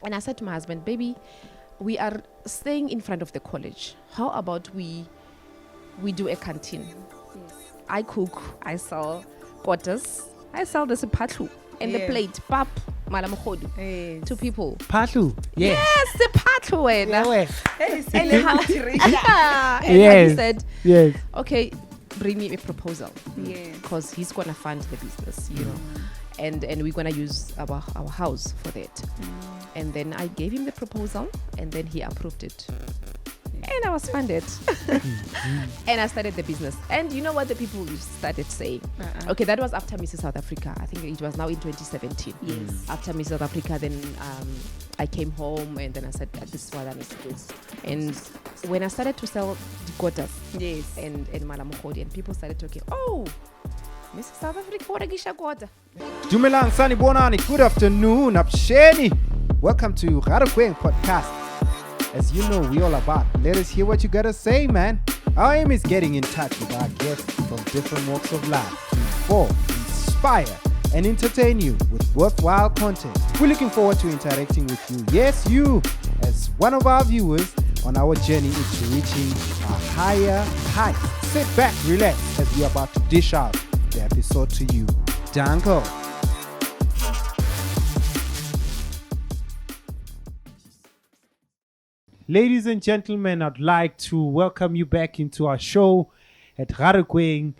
And I said to my husband, baby, we are staying in front of the college. How about we do a canteen? Yes. I cook, I sell quarters, I sell the sepatlu and the plate, pap, malamukhodu, Yes. to people. Patlu. Yes. Yes, sepatlu wena. And Yes. he said, Yes. okay, bring me a proposal. Yes. Because he's gonna fund the business, you know. And we're gonna use our house for that. And then I gave him the proposal, and then he approved it. And I was funded. And I started the business. And you know what the people started saying? Okay, that was after Mrs. South Africa. I think it was now in 2017. Yes. After Mrs. South Africa, then I came home, and then I said, this is what I need to do. And when I started to sell the quarters, Yes. and Malamukhodi, and people started talking, oh, Mrs. South Africa, what a gisha quarter. Dumelang Sani Bonani. Good afternoon. Absheni. Welcome to Rarokweng Podcast. As you know, we all about. Let us hear what you gotta say, man. Our aim is getting in touch with our guests from different walks of life to inform, inspire, and entertain you with worthwhile content. We're looking forward to interacting with you. Yes, you, as one of our viewers on our journey into reaching a higher height. Sit back, relax, as we are about to dish out the episode to you. Danko. Ladies and gentlemen, I'd like to welcome you back into our show at Rarokweng.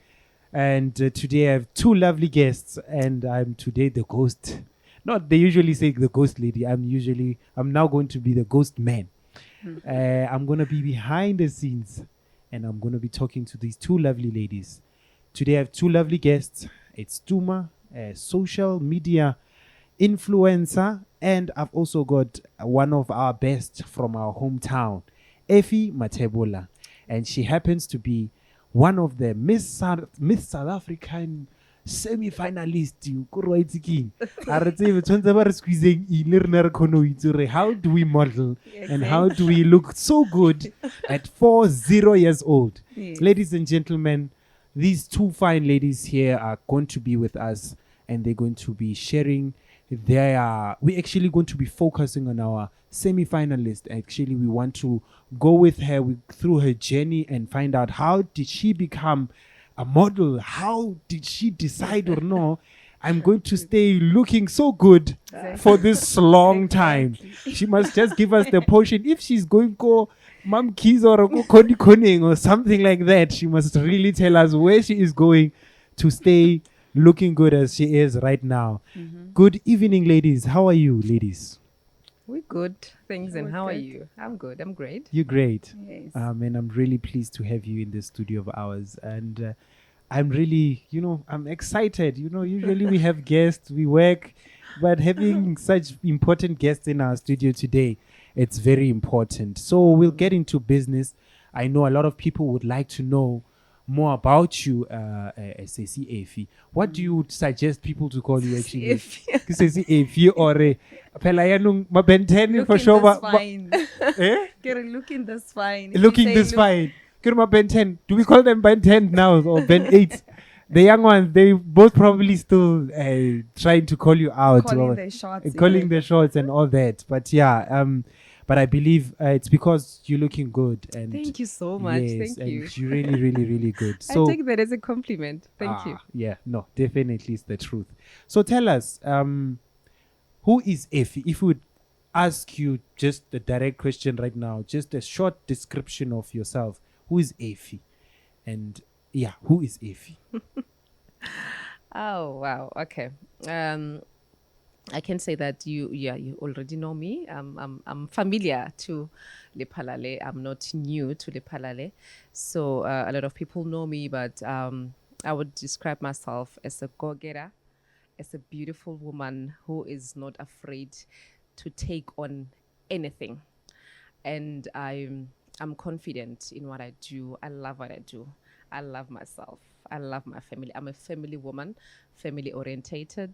And today I have two lovely guests, and I'm today the ghost. Not, they usually say the ghost lady. I'm now going to be the ghost man. I'm going to be behind the scenes, and I'm going to be talking to these two lovely ladies. Today I have two lovely guests. It's Tuma, a social media influencer, and I've also got one of our best from our hometown, Ephy Mathebula, and she happens to be one of the Miss South African semi-finalist. How do we model and how do we look so good at 40 years old? Yes. Ladies and gentlemen, these two fine ladies here are going to be with us, and they're going to be sharing we're actually going to be focusing on our semi-finalist. Actually, we want to go with her through her journey and find out how did she become a model? How did she decide or no? I'm going to stay looking so good for this long time. She must just give us the potion. If she's going go Mam Keys or go Koni Koning or something like that, she must really tell us where she is going to stay looking good as she is right now. Good evening, ladies. How are you, ladies? We're good. Thanks. And We're how are good. you? I'm good. I'm great. You're great. Yes. And I'm really pleased to have you in the studio of ours. And I'm really, I'm excited. Usually we have guests, we work, but having such important guests in our studio today, it's very important. So we'll get into business. I know a lot of people would like to know more about you, SAC Ephy. What do you suggest people to call you actually? SAC Ephy or Pelayanung Mabenten for sure. Looking this fine. Looking this fine. Kurma Ben 10. Do we call them Ben 10 now or Ben 8? The young ones, they both probably still trying to call you out. Calling the shots. Calling the shots and all that. But yeah, but I believe it's because you're looking good. And Thank you so much. yes, Thank you. and you're really, really, really good. I So take that as a compliment. Thank you. Yeah, no, definitely it's the truth. So tell us, who is Ephy? If we would ask you just a direct question right now, just a short description of yourself, who is Ephy? And yeah, who is Ephy? Oh, wow. Okay. I can say that you already know me. I'm familiar to Lephalale. I'm not new to Lephalale. So a lot of people know me, but I would describe myself as a go-getter, as a beautiful woman who is not afraid to take on anything. And I'm confident in what I do. I love what I do. I love myself. I love my family. I'm a family woman, family orientated,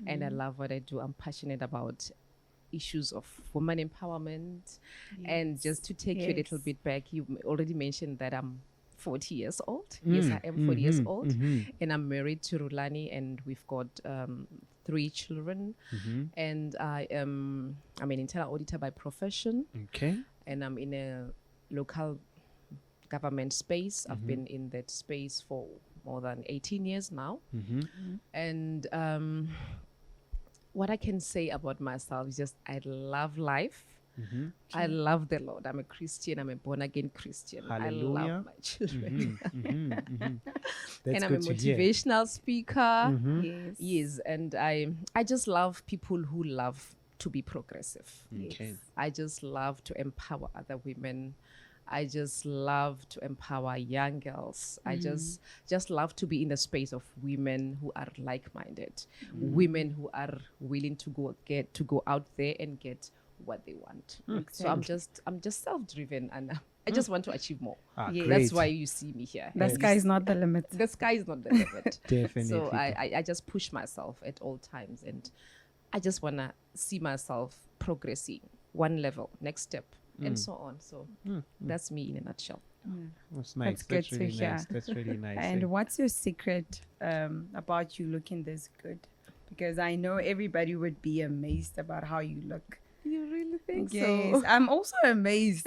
and I love what I do. I'm passionate about issues of women empowerment. And just to take you a little bit back, you already mentioned that I'm 40 years old. Yes, I am 40 years old. And I'm married to Rulani, and we've got 3 children, and I'm an internal auditor by profession. Okay. And I'm in a local government space. I've been in that space for more than 18 years now. And what I can say about myself is just I love life. I love the Lord. I'm a Christian. I'm a born-again Christian. Hallelujah. I love my children. That's And I'm a good to hear. motivational speaker. Yes. Yes, and I just love people who love to be progressive. Okay. I just love to empower other women. I just love to empower young girls. I just love to be in the space of women who are like-minded, women who are willing to go out there and get what they want. So I'm just self-driven, and I just want to achieve more. Yes. That's why you see me here. The sky is not the limit. The sky is not the limit. Definitely. So I just push myself at all times, and I just want to see myself progressing one level, next step, and so on. So that's me in a nutshell. That's nice. That's good really to hear. nice. That's really nice. And what's your secret about you looking this good? Because I know everybody would be amazed about how you look. You really think Yes, so? I'm also amazed.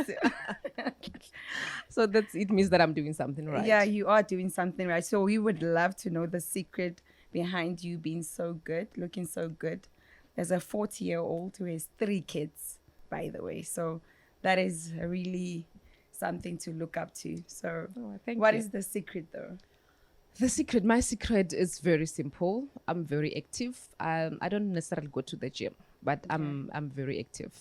So it means that I'm doing something right. Yeah, you are doing something right. So we would love to know the secret behind you being so good, looking so good. There's a 40-year-old who has 3 kids, by the way. So that is really something to look up to. So what is the secret though? My secret is very simple. I'm very active. I don't necessarily go to the gym, but I'm very active.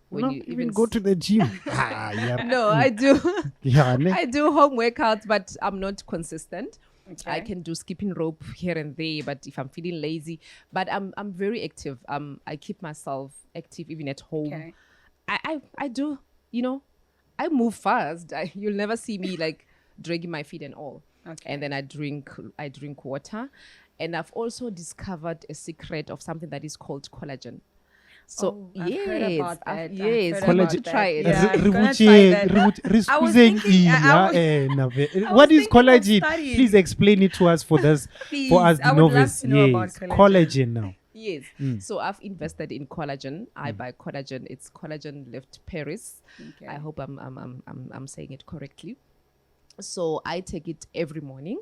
When you even go to the gym. Yeah. No, I do. Yeah, I do home workouts, but I'm not consistent. Okay. I can do skipping rope here and there, but if I'm feeling lazy, but I'm very active. I keep myself active even at home. Okay. I do, I move fast. You'll never see me like dragging my feet and all. Okay. And then I drink water, and I've also discovered a secret of something that is called collagen. So I've heard about that. I've yes, heard you about should that. try it. Yeah, I'm gonna try that. I was thinking- What is thinking of collagen? studying. Please explain it to us for us Please, for us I the would love novice. to know about Yes, collagen. collagen now. Yes. So I've invested in collagen. I buy collagen. It's Collagen Lift Paris. Okay. I hope I'm saying it correctly. So I take it every morning.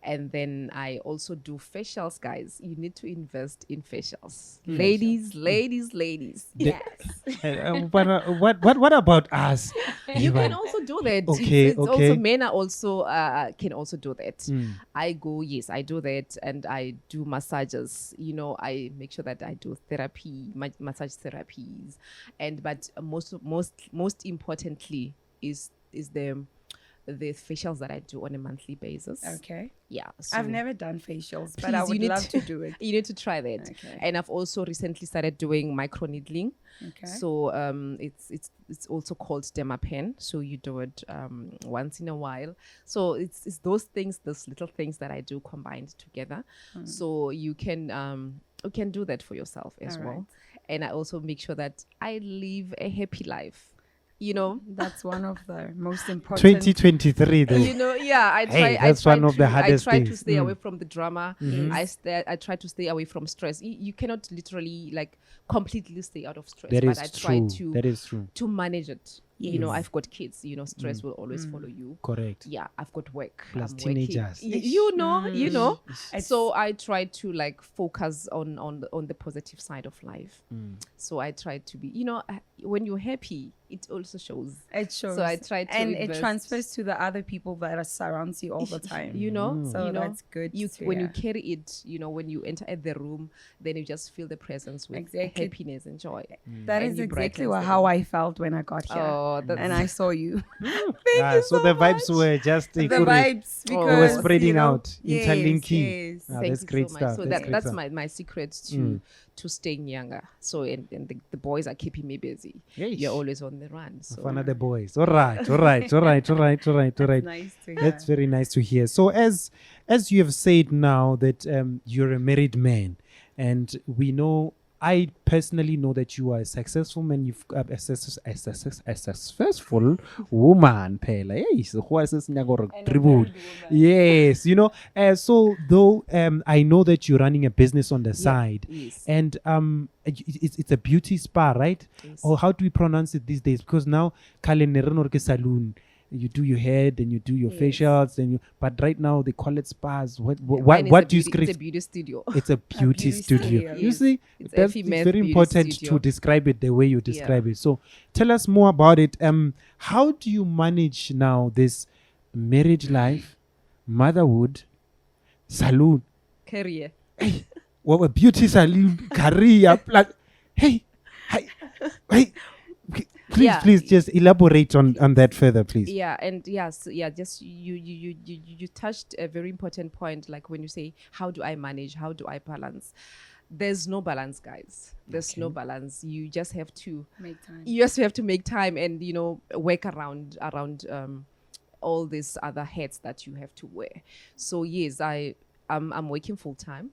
And then I also do facials, guys. You need to invest in facials. Ladies. Yes. What about us? You can Ivan? also do that. Okay, It's okay. also men are also can also do that. I do that, and I do massages. I make sure that I do therapy, massage therapies, but most importantly is the facials that I do on a monthly basis. Okay. Yeah. I've so never done facials, but please, I you would need love to do it. You need to try that. Okay. And I've also recently started doing micro needling. Okay. So it's also called dermapen. So you do it once in a while. So it's those little things that I do combined together. So you can do that for yourself as All well. right. And I also make sure that I live a happy life. That's one of the most important. 2023 though. I try. Hey, that's I try one of the hardest I try to things. stay away from the drama. Yes. I try to stay away from stress. You cannot literally completely stay out of stress. That but is I try true. That is true. to manage it. Yes. I've got kids. Stress will always follow you. Correct. Yeah, I've got work. Plus I'm working. teenagers. You know. It's- So I try to focus on the positive side of life. So I try to be. When you're happy, it also shows. It shows. So I try to and it invest. transfers to the other people that surrounds you all the time. So that's good. When you carry it, when you enter at the room, then you just feel the presence with Exactly. happiness and joy. That and is you exactly brightens how the I felt when I got here. Oh, that's And I saw you. So the vibes were just The equally- vibes They were because spreading you know, out, interlinking. Yes. Ah, Thank that's you great so much. stuff. So That's great that's stuff. my secret to staying younger. So and the boys are keeping me busy. Yeesh. You're always on the run. So One of the boys. All right. That's nice to hear. That's very nice to hear. So as you have said now that you're a married man, and we know I personally know that you are a successful man. You've a successful woman. Phela. Hey, so who is this nyagoro And a tribute? married woman. Yes, so though I know that you're running a business on the side, Yes. and it's a beauty spa, right? Yes. Or how do we pronounce it these days? Because now saloon, you do your hair, then you do your Yes. facials, but right now they call it spas. What Mine is what a do you beauty- It's a script? beauty studio. It's a beauty beauty studio. studio. You Yes. see, It's that's Ephy it's Math very Beauty important Studio. to describe it the way you describe it. So tell us more about it. How do you manage now this marriage life, motherhood, saloon, Career. what a beauty salon, career, hey, please just elaborate on that further, please. Yeah, and just you touched a very important point, like when you say, how do I manage, how do I balance? There's no balance, guys. There's no balance. You just have to Make time. have to make time and work around all these other hats that you have to wear. So yes, I'm working full time.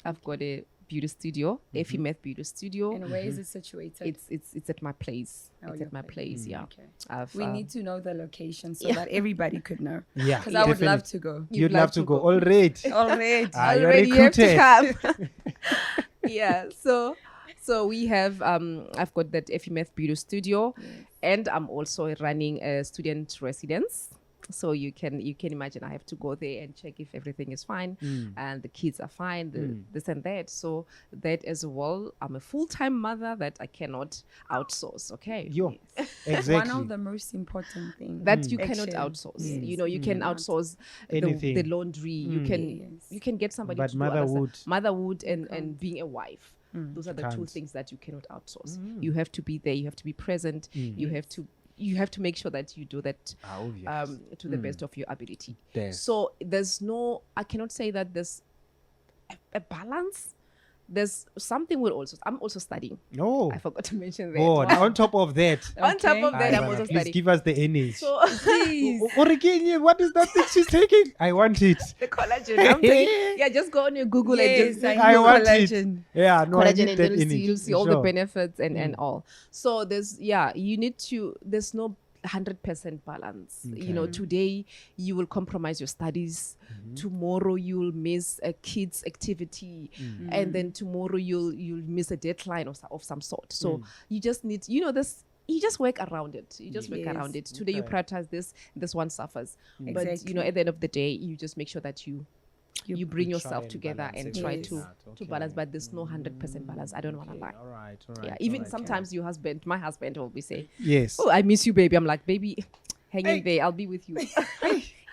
I've got a beauty studio, Ephy Math Beauty Studio. And where is it situated? It's at my place. Oh, It's your at my place. Yeah. Okay. We need to know the location so Yeah. that everybody could know. Yeah, Because I would love definitely. to go. You'd love to go. All right. Already. You're Already you have to recruited. come. Yeah. So we have I've got that Ephy Math Beauty Studio, and I'm also running a student residence. So you can imagine I have to go there and check if everything is fine and the kids are fine, this and that. So that as well, I'm a full-time mother that I cannot outsource. Okay. Yo, Yes. exactly. One of the most important things. That you cannot Actually, outsource. yes. You can outsource Anything. the laundry. You can Yes. you can get somebody But to do other motherhood. stuff. Motherhood and being a wife. Those are the two Can't. things that you cannot outsource. You have to be there. You have to be present. You have to make sure that you do that Obvious. to the best of your ability. Yes. So I cannot say that there's a balance. There's something I'm also studying. Oh, I forgot to mention that. God. On top of that, On top of that, I'm Ayabana, also please studying. give us the image. So Origin, what is that thing she's taking? I want it. the collagen. I'm taking, just go on your Google and Yes, just I know want collagen. it. Yeah, no, I collagen, need and that you'll see, image. you'll see all Sure. the benefits and all. So there's there's no 100% balance. Today you will compromise your studies. Tomorrow you'll miss a kid's activity, and then tomorrow you'll miss a deadline of some sort. So you just need this. You just work around it. You just work around it. Today you prioritize this one suffers. But Exactly. at the end of the day, you just make sure that you bring You try yourself and together balance and it try like to that. to Okay. balance. But there's no 100% balance. I don't want to lie. All right. Yeah, even sometimes my husband will be saying, Yes. "Oh, I miss you, baby." I'm like, "Baby, hang in there. I'll be with you."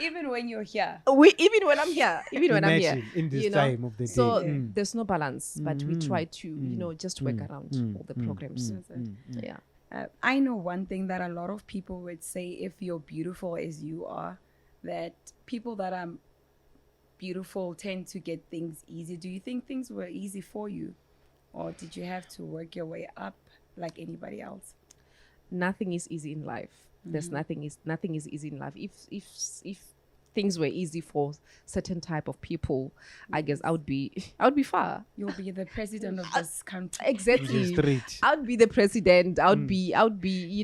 Even when you're here. Even when I'm here, Imagine in this time of the So day. there's no balance, but we try to just work around all the programs. Yeah. I know one thing that a lot of people would say, if you're beautiful as you are, that people that are beautiful tend to get things easy. Do you think things were easy for you, or did you have to work your way up like anybody else? Nothing is easy in life. There's nothing is easy in life. If things were easy for certain type of people, I guess I would be far. You'll be the president of this country. Exactly. Street. I would be the president. I would be I'd be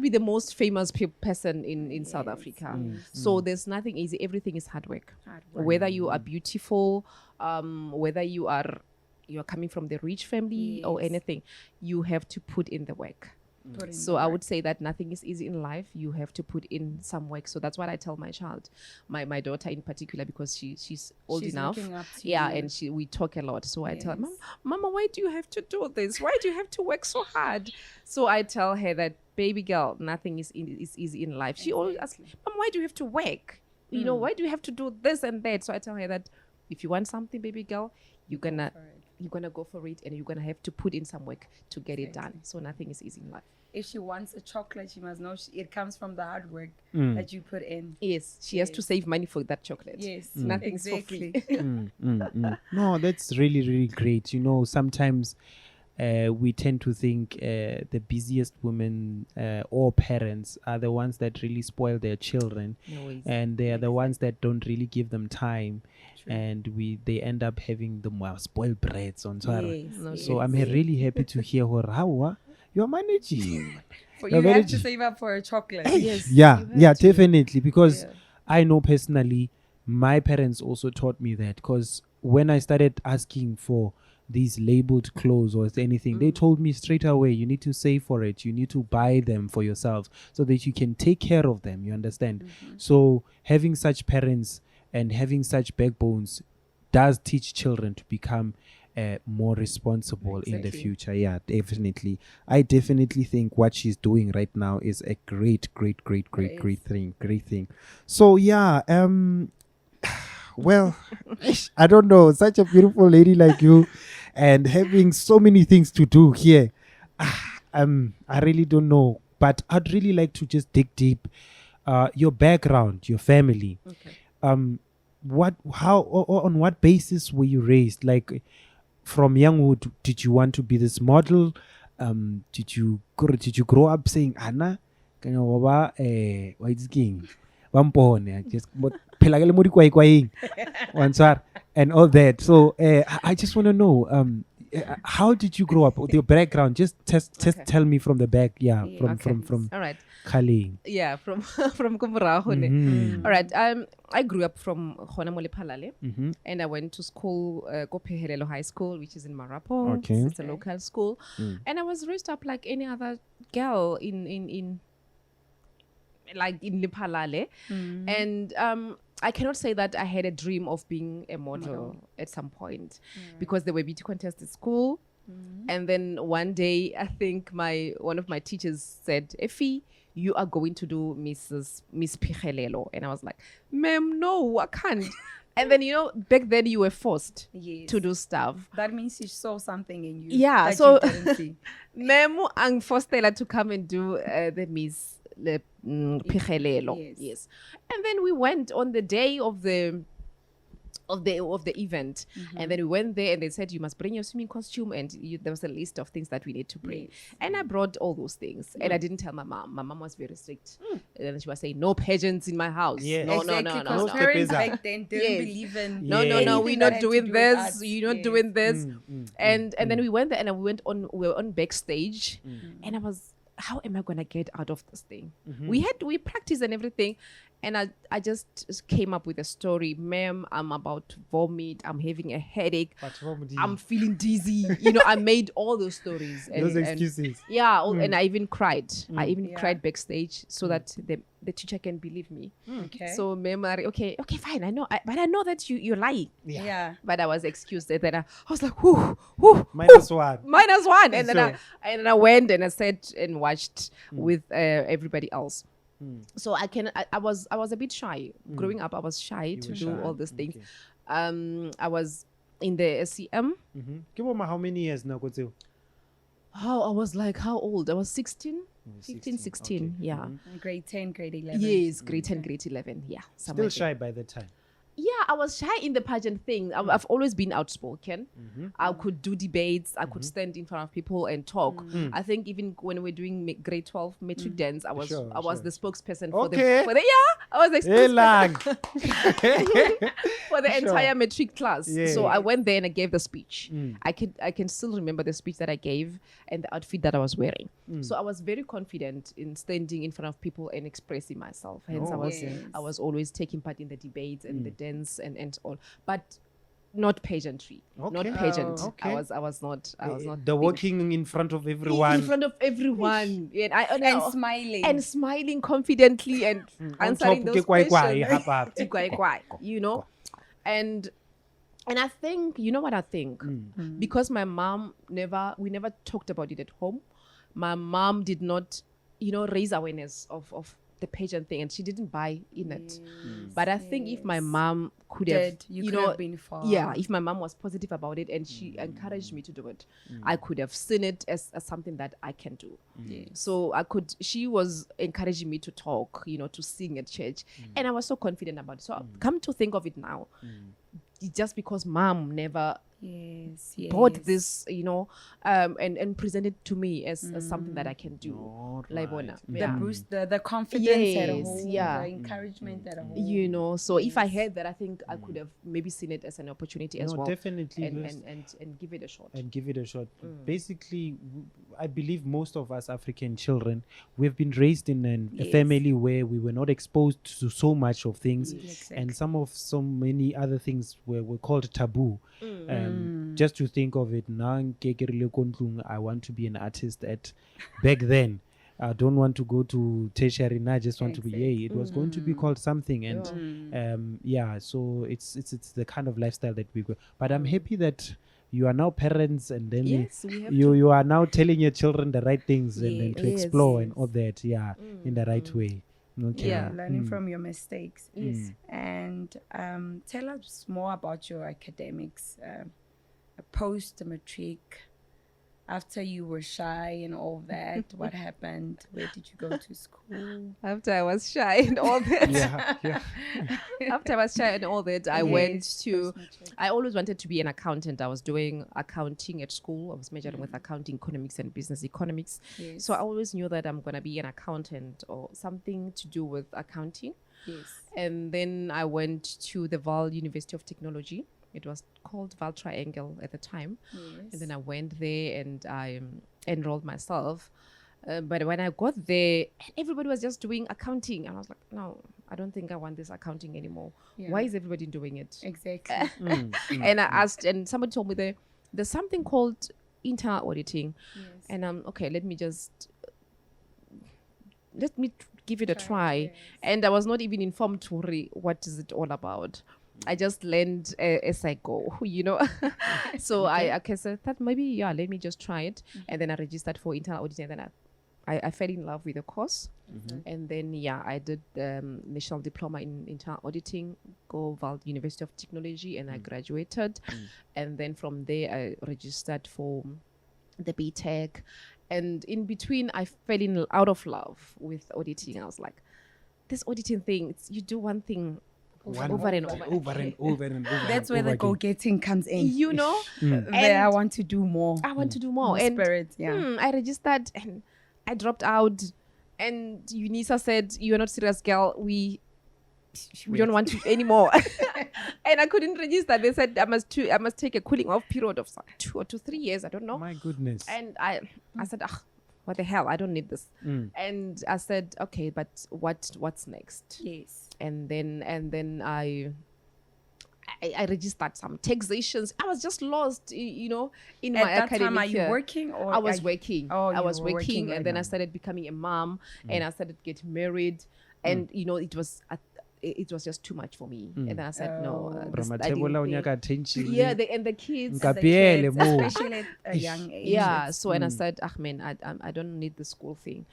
the most famous person in South Africa. So there's nothing easy. Everything is hard work. Hard work. Whether you are beautiful, whether you're coming from the rich family or Yes. anything, you have to put in the work. Put in So the I work. would say that nothing is easy in life. You have to put in some work. So that's what I tell my child, my daughter in particular, because she's old She's enough. looking up to Yeah, you. and we talk a lot. So I tell her, Yes. Mama, why do you have to do this? Why do you have to work so hard? So I tell her that, baby girl, nothing is easy in life. She always asks, Mama, why do you have to work? Why do you have to do this and that? So I tell her that if you want something, baby girl, you're gonna go for it, and you're gonna have to put in some work to get it done. So nothing is easy in life. If she wants a chocolate, she must know it comes from the hard work that you put in. Yes, she has to save money for that chocolate. Yes, Nothing's for exactly. free. No, that's really, really great. Sometimes we tend to think the busiest women or parents are the ones that really spoil their children, No ways. and they are the ones that don't really give them time. and they end up having the more spoiled brats on Twitter. Yes, So I'm really happy to hear her. How you're managing. For You're you have managing. to save up for a chocolate. Yes, Yeah, you have yeah, to. definitely. Because Yeah. I know personally, my parents also taught me that. Because when I started asking for these labeled clothes or anything, they told me straight away, you need to save for it. You need to buy them for yourself so that you can take care of them. You understand? So having such parents and having such backbones does teach children to become more responsible in the Exactly. future. Yeah, definitely. I definitely think what she's doing right now is a great thing. So yeah, well, I don't know, such a beautiful lady like you and having so many things to do here. I really don't know, but I'd really like to just dig deep. Your background, your family. Okay. On what basis were you raised? Like, from younghood, did you want to be this model? Did you grow up saying Anna? Kaya baba why is king? Wampone just phela ke le mo dikwai-kwaing. Wanswara, and all that. So I just want to know how did you grow up? Your background. Just Okay. tell me from the back. Yeah, Yeah. from All right. Kaling. Yeah, from from Kumbraho. Mhm. All right. I grew up from Khona Mole Phalale, Mhm. and I went to school, Kopehelelo High School, which is in Marapo. Okay. It's a local school, and I was raised up like any other girl in like in Lephalale, and I cannot say that I had a dream of being a model at some point, because there were beauty contests at school. And then one day, I think one of my teachers said, "Ephy, you are going to do Miss Pichelelo." And I was like, "Ma'am, no, I can't." And then, back then you were forced Yes. to do stuff. That means she saw something in you. Yeah, that so you didn't see. Ma'am, I'm forced to come and do the Miss Pichelelo. Yes. And then we went on the day of the event, and then we went there and they said you must bring your swimming costume, and there was a list of things that we need to bring. And I brought all those things, and I didn't tell my mom. My mom was very strict, and she was saying no pageants in my house. Yes. No, Exactly, because no. parents No. back then didn't Yes. believe in No, anything we're that not had to doing do with this. arts. You're not Yes. doing this. And then we went there, and we were on backstage, and I was, how am I gonna get out of this thing? We practiced and everything, and I just came up with a story. Ma'am, I'm about to vomit. I'm having a headache. I'm feeling dizzy. I made all those stories. Those excuses. And I even cried. I even Yeah. cried backstage so that the teacher can believe me. Okay. So, ma'am, okay, fine. I know, but I know that you're lying. Yeah. But I was excused. Then I was like, whoo, Minus one. minus one. And then So- I went and I sat and watched with everybody else. So I was a bit shy. Growing up, I was shy to were do shy. all these things. Okay. I was in the SCM. Give me how many years now? I was like, how old? I was 16, 16, 15, 16. okay. Yeah. Grade 10, grade 11. Yes, grade 10, grade 11. Yeah. somewhere Still there. shy by the time. Yeah, I was shy in the pageant thing. I've always been outspoken. I could do debates. I could stand in front of people and talk. I think even when we were doing grade 12 Matric dance, I was Sure, the spokesperson Okay. for the I was the Hey, spokesperson lang. for the Sure. entire Matric class. Yeah. So I went there and I gave the speech. I can still remember the speech that I gave and the outfit that I was wearing. So I was very confident in standing in front of people and expressing myself. Hence, Oh, I was always taking part in the debates and the dance and all, but not pageantry. Not Okay. pageant. Oh, okay. I was not. The walking in front of everyone. in front of everyone. And smiling. and smiling confidently and answering top, those kwai kwai, questions. hap, hap. Kwai kwai, and I think, you know what I think, because my mom we never talked about it at home. My mom did not raise awareness of the pageant thing, and she didn't buy in it. But I think if my mom could have, you could have been far. yeah, if my mom was positive about it and she encouraged me to do it, I could have seen it as something that I can do. So she was encouraging me to talk, to sing at church, and I was so confident about it. So come to think of it now, just because mom never Yes. bought this, and presented to me as something that I can do. All Like, right. The boost, the confidence at Yes, home, yeah. the encouragement at home. So if I had that, I think I could have maybe seen it as an opportunity as No, well. definitely. And give it a shot. And give it a shot. Basically, I believe most of us African children, we've been raised in a family where we were not exposed to so much of things, and so many other things were called taboo. Just to think of it, now I want to be an artist at back then. I don't want to go to tertiary. I just want to be. It was going to be called something, and so it's the kind of lifestyle that we go. But I'm happy that you are now parents, and then you are now telling your children the right things and then to explore and all that. In the right way. Okay. Yeah, learning from your mistakes. Yes. And tell us more about your academics. Post Matric, after you were shy and all that, what happened? Where did you go to school? After I was shy and all that. After I was shy and all that, I went to. I always wanted to be an accountant. I was doing accounting at school. I was majoring with accounting, economics, and business economics. Yes. So I always knew that I'm gonna be an accountant or something to do with accounting. Yes. And then I went to the Vaal University of Technology. It was called Vaal Triangle at the time. Yes. And then I went there and I enrolled myself. But when I got there, everybody was just doing accounting. And I was like, no, I don't think I want this accounting anymore. Yeah. Why is everybody doing it? Exactly. And I asked, and somebody told me there's something called internal auditing. Yes. And okay, let me give it a try. Yes. And I was not even informed to what is it all about. I just learned as I go, So I said that maybe, let me just try it. And then I registered for internal auditing. And then I fell in love with the course. And then, I did national diploma in internal auditing, Vaal University of Technology, and I graduated. And then from there, I registered for the BTech. And in between, I fell out of love with auditing. I was like, this auditing thing, you do one thing over and over. That's where the go-getting comes in. I want to do more. I want to do more. And spirit, I registered and I dropped out. And UNISA said, "You're not serious, girl. We don't want you anymore." And I couldn't register. They said I must take a cooling off period of 2 to 3 years. I don't know. My goodness. And I said, what the hell? I don't need this. And I said, okay, but what's next? Yes. And then I registered some taxations. I was just lost, in my academic At that time, are you year. working? Or I was working. I was working, and then I right started becoming a mom, and I started getting married, and it was just too much for me. And then I said, no. The kids. Especially at a young age. Yeah, so and I said, man, I don't need the school thing.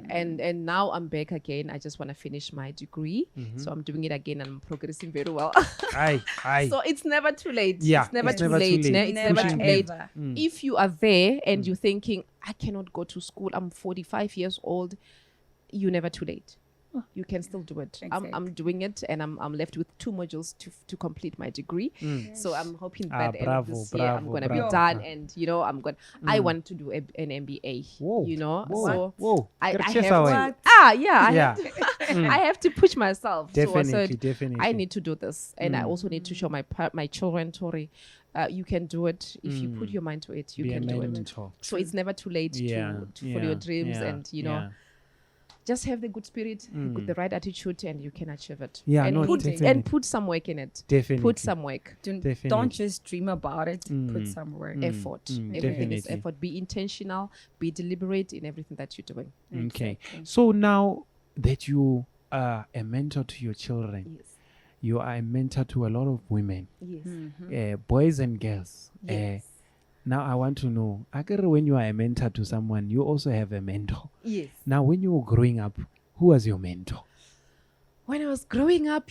And now I'm back again. I just want to finish my degree. So I'm doing it again and I'm progressing very well. So it's never too late. Yeah, it's never too late. It's never too late. If you are there and you're thinking, I cannot go to school, I'm 45 years old, you're never too late. You can still do it. Exactly. I'm doing it, and I'm left with 2 modules to complete my degree. So I'm hoping that end of this year I'm gonna be done, and I'm going. I want to do an MBA. So I have to. I have to push myself. Definitely, so I said, definitely. I need to do this, and I also need to show my children, Tori. You can do it if you put your mind to it. You can do it. So it's never too late to follow your dreams, and just have the good spirit, the right attitude, and you can achieve it. And put some work in it. Definitely. Put some work. Don't just dream about it. Put some work. Effort. Everything is effort. Be intentional. Be deliberate in everything that you're doing. Okay. So now that you are a mentor to your children, you are a mentor to a lot of women, boys and girls. Now I want to know, when you are a mentor to someone, you also have a mentor. Yes. Now when you were growing up, who was your mentor? When I was growing up,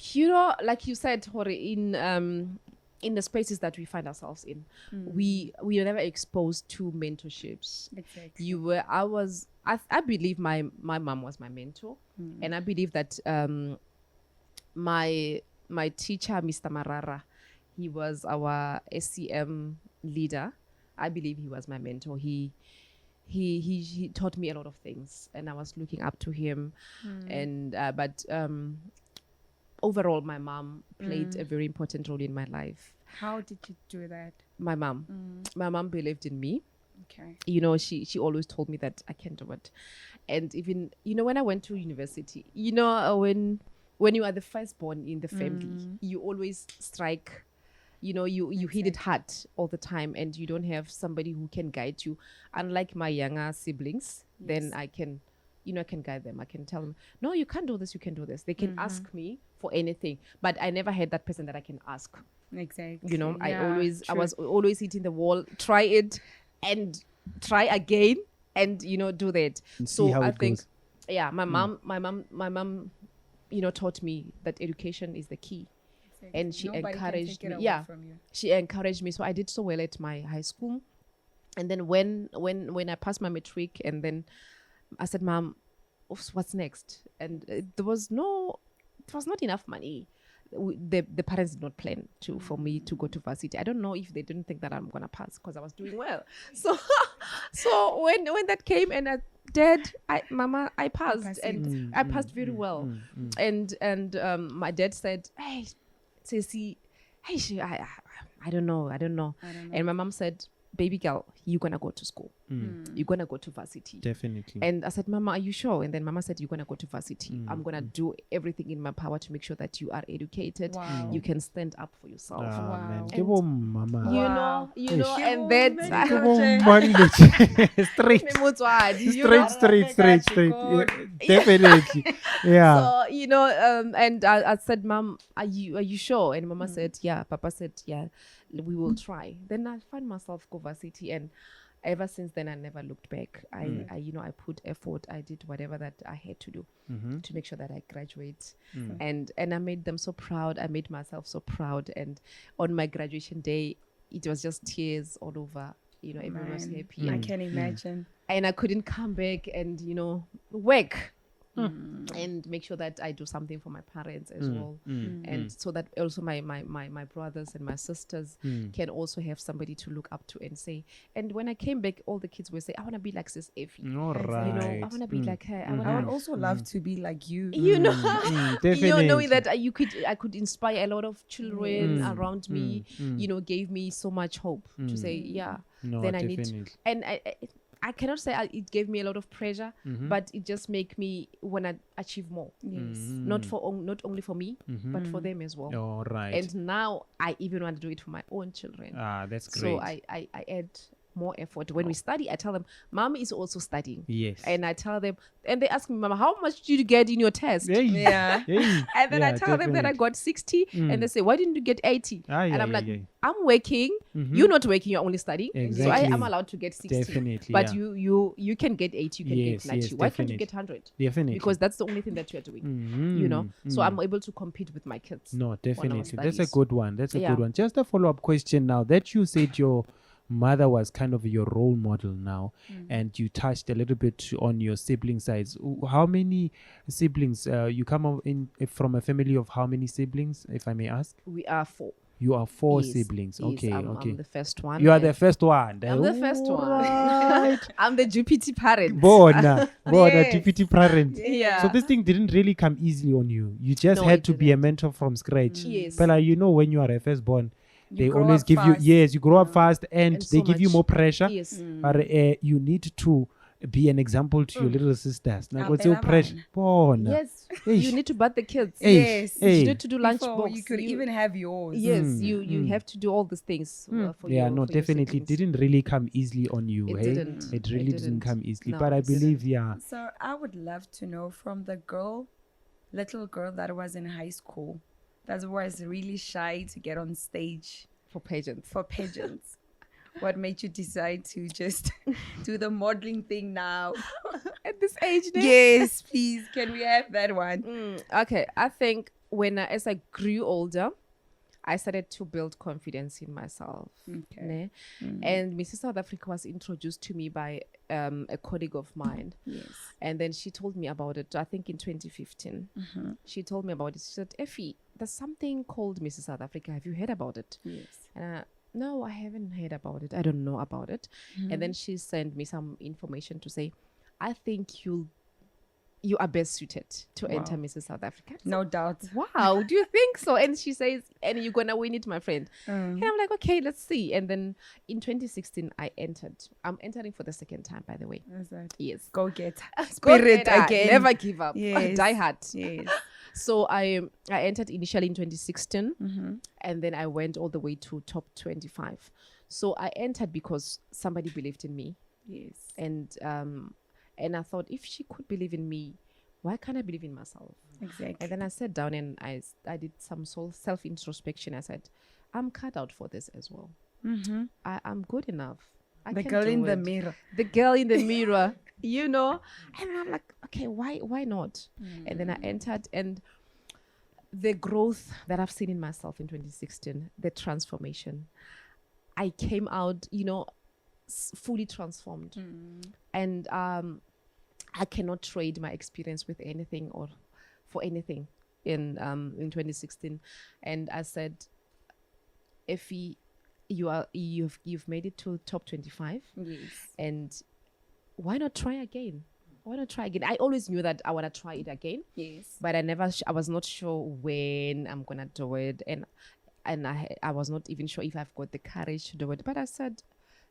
like you said, Hori, in the spaces that we find ourselves in, we were never exposed to mentorships. Exactly. I believe my mom was my mentor, and I believe that my teacher, Mr. Marara, He was our SCM leader. I believe he was my mentor. He taught me a lot of things, and I was looking up to him. And but overall, my mom played a very important role in my life. How did you do that? My mom believed in me. Okay. You know, she always told me that I can do it. And even, you know, when I went to university, you know, when you are the firstborn in the family, you always strike, you know, you hit it hard all the time, and you don't have somebody who can guide you. Unlike my younger siblings, then I can, you know, I can guide them. I can tell them, no, you can't do this, you can do this. They can ask me for anything, but I never had that person that I can ask. Exactly. You know, Yeah, I was always hitting the wall, try it and try again, and, you know, do that. And see So how I it think, goes. yeah, my mom, you know, taught me that education is the key. Exactly. And she Nobody can encouraged take it me. away Yeah, from you. she encouraged me. So I did so well at my high school. And then when I passed my matric, and then I said, Mom, what's next? And there was not enough money. The parents did not plan for me to go to varsity. I don't know if they didn't think that I'm gonna pass because I was doing well. So when that came, and Mama, I passed, and I passed very well. And my dad said, hey, Ceci, hey, I don't know. And my mom said, baby girl, you're gonna go to school. You're gonna go to varsity. Definitely. And I said, Mama, are you sure? And then Mama said, you're gonna go to varsity. I'm gonna do everything in my power to make sure that you are educated. Wow. You can stand up for yourself. Ah, man. Wow. Give on, mama. You know, Give and on, that man. Give on, money. Straight. Straight. God. Yeah, definitely. Yeah. So, you know, and I said, Mom, are you sure? And Mama said, yeah. Papa said, yeah, we will try. Then I found myself go varsity, and ever since then I never looked back. I you know, I put effort. I did whatever that I had to do to make sure that I graduate. And I made them so proud. I made myself so proud. And on my graduation day, it was just tears all over. You know, everyone was happy. I can imagine. And I couldn't come back and, you know, work and make sure that I do something for my parents as well. And so that also my brothers and my sisters can also have somebody to look up to and say. And when I came back, all the kids would say, I want to be like Sis Ephys. All right. You know, I want to be like her. I would also love to be like you. You know, definitely. you know, knowing that I could inspire a lot of children around me, you know, gave me so much hope to say, yeah, No, then definitely. I need to, and I cannot say it gave me a lot of pressure, but it just make me want to achieve more. Yes. Not only for me, but for them as well. All right. And now I even want to do it for my own children. Ah, that's great. So I add more effort. When we study, I tell them, Mom is also studying. Yes. And I tell them, and they ask me, Mama, how much did you get in your test? Yeah. And then I tell them that I got 60, and they say, why didn't you get 80? And I'm like, I'm working, you're not working, you're only studying. So I am allowed to get 60. Definitely. But yeah. you can get 80, you can get 90. Why can't you get 100? Definitely. Because that's the only thing that you're doing, you know? So I'm able to compete with my kids. No, definitely. That's a studies. good one. That's a good one. Just a follow-up question now that you said your mother was kind of your role model now, and you touched a little bit on your sibling sides. How many siblings? You come from a family of how many siblings, if I may ask? We are 4. You are 4 Yes, siblings. yes, Okay, okay. I'm the first one. You are the first one. I'm the first one. Right. I'm the GPT parent. Bona, Yes. deputy parent. Yeah. So this thing didn't really come easily on you. You just No, had it to be a didn't. mentor from scratch. Yes. But you know, when you are a firstborn, they grow always up give fast. you grow up fast, and And they so give you much- more pressure. Yes. But you need to be an example to your little sisters. Like, what's your Abela pressure? Bona. Yes. Eish. You need to bat the kids. Eish. Yes. Hey. You need to do lunch Before box. you could even have yours. Yes, you have to do all these things for Yeah, your, no, for your definitely siblings. didn't really come easily on you. It Hey? didn't. It really didn't didn't. come easily. No, But I it didn't. believe, yeah. So I would love to know from the little girl that was in high school, that was really shy to get on stage For pageants. for pageants. What made you decide to just do the modeling thing now? At this age, now? Yes, please. Can we have that one? Okay, I think as I grew older, I started to build confidence in myself. Okay. Ne? And Mrs. South Africa was introduced to me by a colleague of mine. Yes. And then she told me about it, I think in 2015. She told me about it. She said, Ephie, there's something called Mrs. South Africa. Have you heard about it? Yes. And no, I haven't heard about it. I don't know about it. And then she sent me some information to say, I think you are best suited to enter Mrs. South Africa. No doubt. Wow, do you think so? And she says, and you're gonna win it, my friend. And I'm like, okay, let's see. And then in 2016, I entered. I'm entering for the second time, by the way. Is that? Yes. Go get Go spirit getter, again. Never give up. Yes. Die hard. Yes. So I entered initially in 2016, and then I went all the way to top 25. So I entered because somebody believed in me. Yes. And I thought, if she could believe in me, why can't I believe in myself? Exactly. And then I sat down and I did some self-introspection. I said, I'm cut out for this as well. I'm good enough. The girl in the mirror. The girl in the mirror, you know. And I'm like, okay, why not? And then I entered, and the growth that I've seen in myself in 2016, the transformation, I came out, you know, fully transformed. And I cannot trade my experience with anything or for anything in 2016. And I said, Ephie, you've made it to top 25. Yes. And why not try again? Why not try again? I always knew that I want to try it again. Yes. But I was not sure when I'm gonna do it, and I was not even sure if I've got the courage to do it. But I said,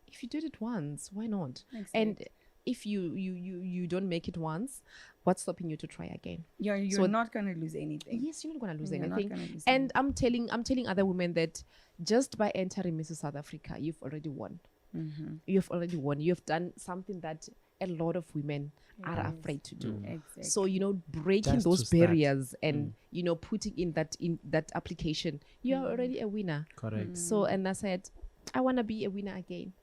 if you did it once, why not? Exactly. And if you don't make it once, what's stopping you to try again? You're not gonna lose anything. Yes, you're not gonna lose You're not anything. gonna lose And I'm telling other women that just by entering Mrs. South Africa, you've already won. You've already won. You've done something that a lot of women are afraid to do. Exactly. So, you know, breaking Just to those start. barriers and you know, putting in that application, you are already a winner. Correct. So, and I said, I want to be a winner again.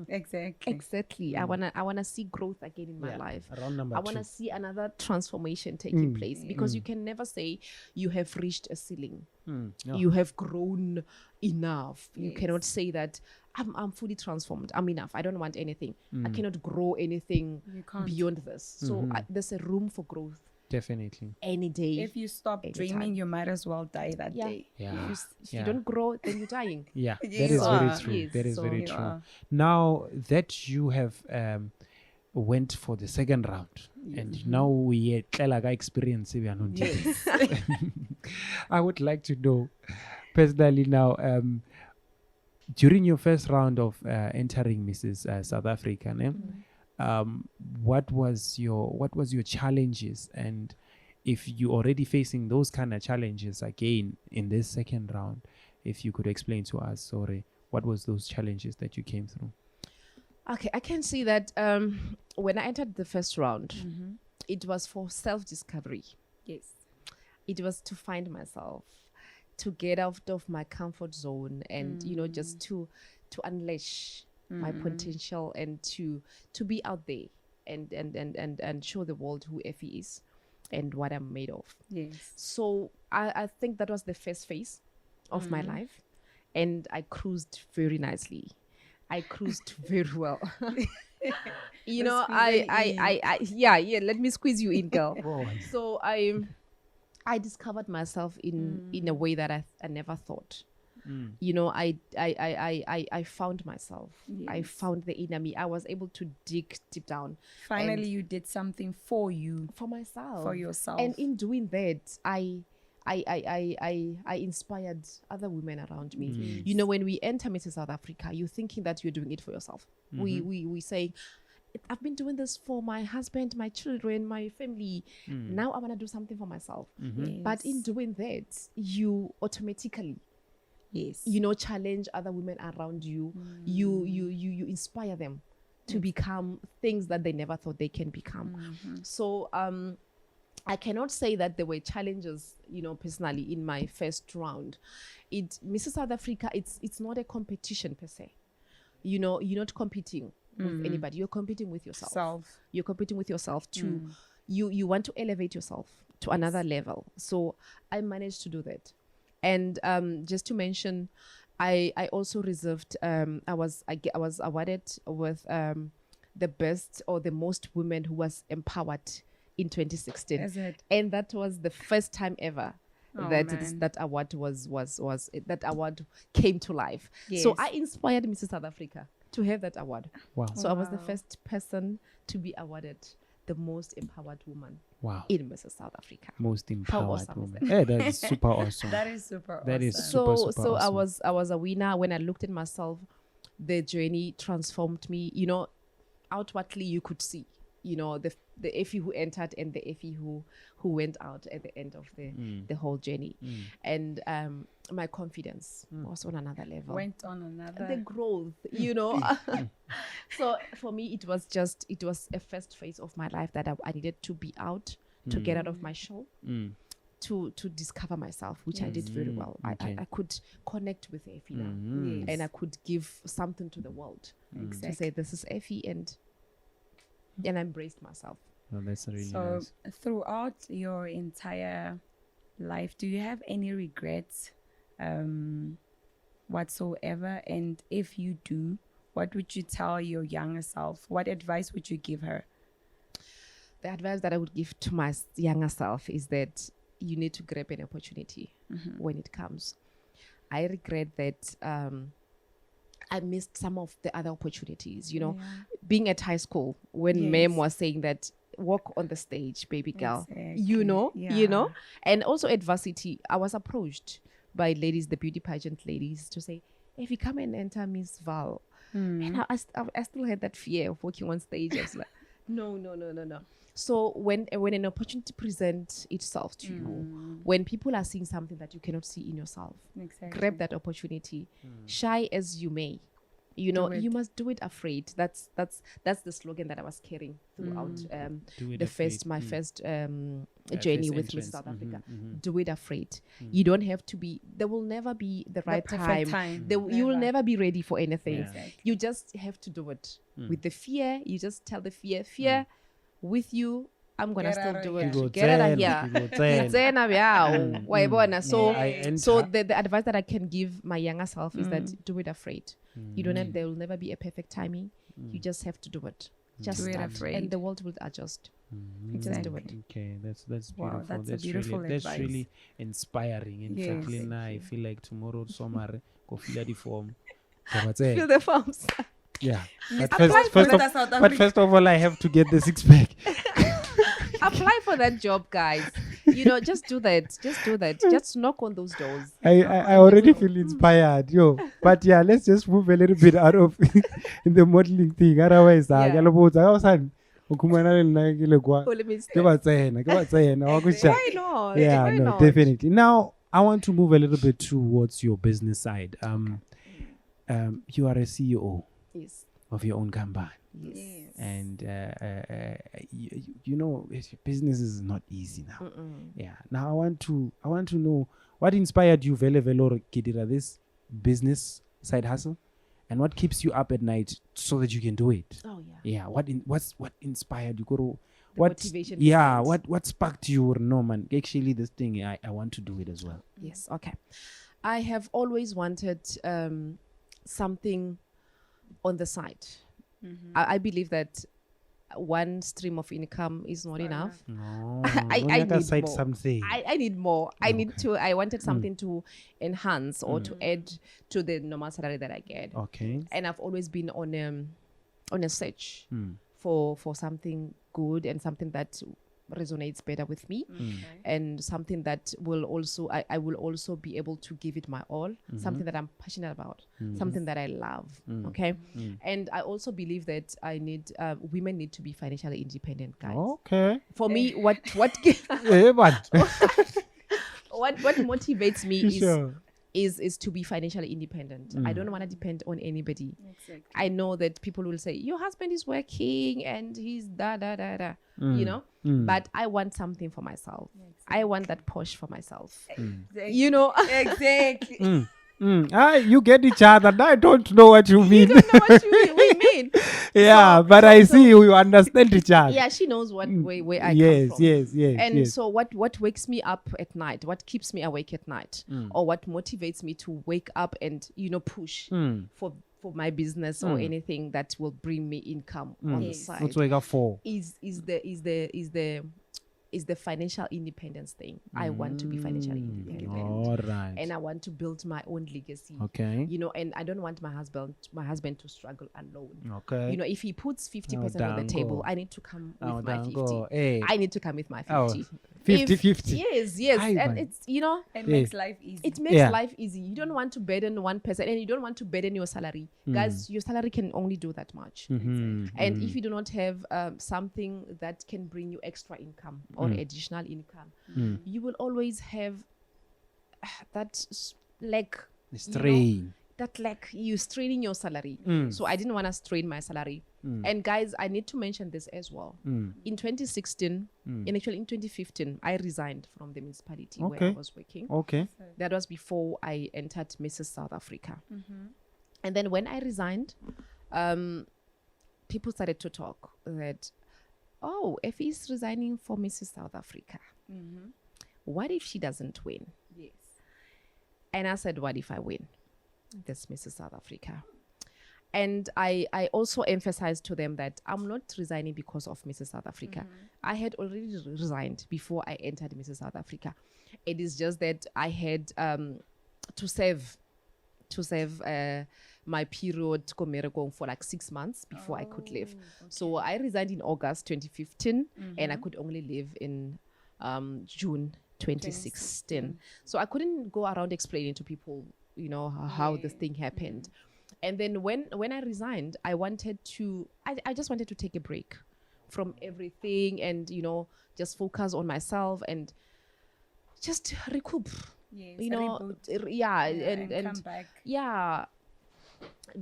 Exactly. Exactly. I wanna see growth again in my life. Round number I want to two. see another transformation taking place, because you can never say you have reached a ceiling. No. You have grown enough. You cannot say that I'm fully transformed. I'm enough. I don't want anything. I cannot grow anything You can't. beyond this. So there's a room for growth Definitely. any day. If you stop anytime. dreaming, you might as well die that day. Yeah. If you don't grow, then you're dying. Yeah, that You is very are. true. Yes, That is so very you true. are. Now that you have went for the second round, and now we experience we are not Yes. I would like to know personally now, during your first round of entering Mrs. South Africa, what was your challenges, and if you already facing those kind of challenges again in this second round, if you could explain to us, sorry, what was those challenges that you came through? Okay, I can see that when I entered the first round, it was for self-discovery. Yes. It was to find myself, to get out of my comfort zone, and you know, just to unleash my potential, and to be out there and show the world who Ephie is and what I'm made of. Yes. So I think that was the first phase of my life, and I cruised very nicely. I cruised very well. You know, yeah, let me squeeze you in, girl. So I discovered myself in a way that I never thought. You know, I found myself. I Yes. found the inner me. I was able to dig deep down Finally, you did something for you, for myself, for yourself. and in doing that, I inspired other women around me. You know, when we enter Mrs. South Africa, you're thinking that you're doing it for yourself. We say, I've been doing this for my husband, my children, my family. Now I want to do something for myself. But in doing that, you automatically, yes, you know, challenge other women around you. You inspire them to become things that they never thought they can become. So I cannot say that there were challenges, you know, personally in my first round. Mrs. South Africa, it's not a competition per se. You know, you're not competing with anybody. You're competing with yourself. You're competing with yourself to, you want to elevate yourself to another level. So I managed to do that. And just to mention, I also reserved. I was awarded with the best or the most women who was empowered in 2016, Is it? and that was the first time ever Oh, that man. that award was that award came to life. So Yes. I inspired Mrs. South Africa to have that award. Wow. So I was the Wow. first person to be awarded the most empowered woman Wow. in Mrs. South Africa. Most empowered awesome is woman. Yeah, that is super awesome. That is super That awesome. is super, So super I awesome. was a winner. When I looked at myself, the journey transformed me. You know, outwardly you could see, you know, the Ephy who entered and the Ephy who went out at the end of the whole journey. And my confidence was on another level. Went on another. The growth, you know. So for me, it was a first phase of my life that I needed to be out, to get out of my shell, to discover myself, which I did very well. Okay. I could connect with Ephy now, Yes. and I could give something to the world to say this is Ephy, and I embraced myself. Oh, that's really So nice. throughout your entire life, do you have any regrets whatsoever? And if you do, what would you tell your younger self? What advice would you give her? The advice that I would give to my younger self is that you need to grab an opportunity when it comes. I regret that I missed some of the other opportunities, you know, being at high school when Mem Yes. was saying that walk on the stage, baby girl, Exactly. you know, Yeah. and also adversity. I was approached by ladies, the beauty pageant ladies, to say, if you come and enter Miss Val, and I still had that fear of walking on stage. I was like, no. So when an opportunity presents itself to you, when people are seeing something that you cannot see in yourself, Exactly. grab that opportunity. Shy as you may, you know, Do it. you must do it afraid. That's the slogan that I was carrying throughout Do it the afraid. first my first journey first with Miss entrance. South Africa. Do it afraid. You don't have to be. There will never be the right perfect time. time. You will never be ready for anything. Yeah. Exactly. You just have to do it with the fear. You just tell the fear with you. I'm gonna Get still out of do here. it. You go Get out of 10, here. you go 10. Tsena bjao, wa e bona. So I so enter. the advice that I can give my younger self is that do it afraid. You don't have, there will never be a perfect timing. You just have to do it. Just Do it start, afraid. and the world will adjust. Just do it. Okay, that's beautiful. Wow, that's a beautiful really, that's advice. really inspiring. In Yes. fact, Lena, I feel like tomorrow summer go fill the form. Fill the forms. Yeah. But Apply for first, Mr. South but Africa. first of all, I have to get the 6-pack. Apply for that job, guys. You know, just do that. Just do that. Just knock on those doors. I already feel inspired, yo. But yeah, let's just move a little bit out of in the modeling thing. Otherwise, Yeah. ke Oh, let me start. ba tsena, wa go sha. Why not? Yeah, Why no, not? definitely. Now, I want to move a little bit towards your business side. You are a CEO Yes. of your own company, Yes. and you know, business is not easy now. Yeah. Now, I want to know what inspired you, vele or Kidira, this business side hustle, and what keeps you up at night so that you can do it. Oh yeah. Yeah. What inspired you? Guru? The motivation Yeah. behind. What sparked you? No man. Actually, this thing I want to do it as well. Yes. Okay. I have always wanted something on the side. I believe that one stream of income is not enough. No. I Onyaka need side more. something. I need more. I wanted something to enhance or to add to the normal salary that I get. Okay. And I've always been on a search for something good and something that resonates better with me, and something that will also I will also be able to give it my all, something that I'm passionate about, something that I love. Okay. And I also believe that I need women need to be financially independent, guys. Okay. For me, what Eh, but what motivates me sure. is to be financially independent. I don't want to depend on anybody. Exactly. I know that people will say your husband is working and he's you know, but I want something for myself. I want that Porsche for myself. You know, Exactly. you get each other. I don't know what you mean. you don't know what we mean. Yeah, but I see you understand each other. Yeah, she knows what where I Yes, come from. yes, yes, And yes. so what wakes me up at night, what keeps me awake at night, or what motivates me to wake up and push for my business or anything that will bring me income on the Yes. side What's wake up for? is the financial independence thing. I want to be financially independent. All right. And I want to build my own legacy. Okay. And I don't want my husband to struggle alone. Okay. If he puts 50% on the dango. table, I need to come with my 50. dango. Hey. I need to come with my 50. Oh, 50-50. Yes. Aye, And man. it's, It Yes. makes life easy. it makes Yeah. life easy. You don't want to burden one person and you don't want to burden your salary. Guys, your salary can only do that much. Mm-hmm. And if you do not have something that can bring you extra income or additional income, you will always have that lack. Strain. That lack, you straining your salary. So I didn't want to strain my salary. And guys, I need to mention this as well. In 2016, in 2015, I resigned from the municipality where I Okay. was working. Okay. That was before I entered Mrs. South Africa. And then when I resigned, people started to talk that, oh, Ephys is resigning for Mrs. South Africa. What if she doesn't win? Yes. And I said, what if I win this Mrs. South Africa? And I also emphasized to them that I'm not resigning because of Mrs. South Africa. I had already resigned before I entered Mrs. South Africa. It is just that I had to save my period Komerego for like 6 months before I could leave. So I resigned in August 2015 and I could only leave in June 2016. So I couldn't go around explaining to people, how this thing happened. And then when I resigned, I just wanted to take a break from everything and, just focus on myself and just recoup. Yes. And come back. yeah,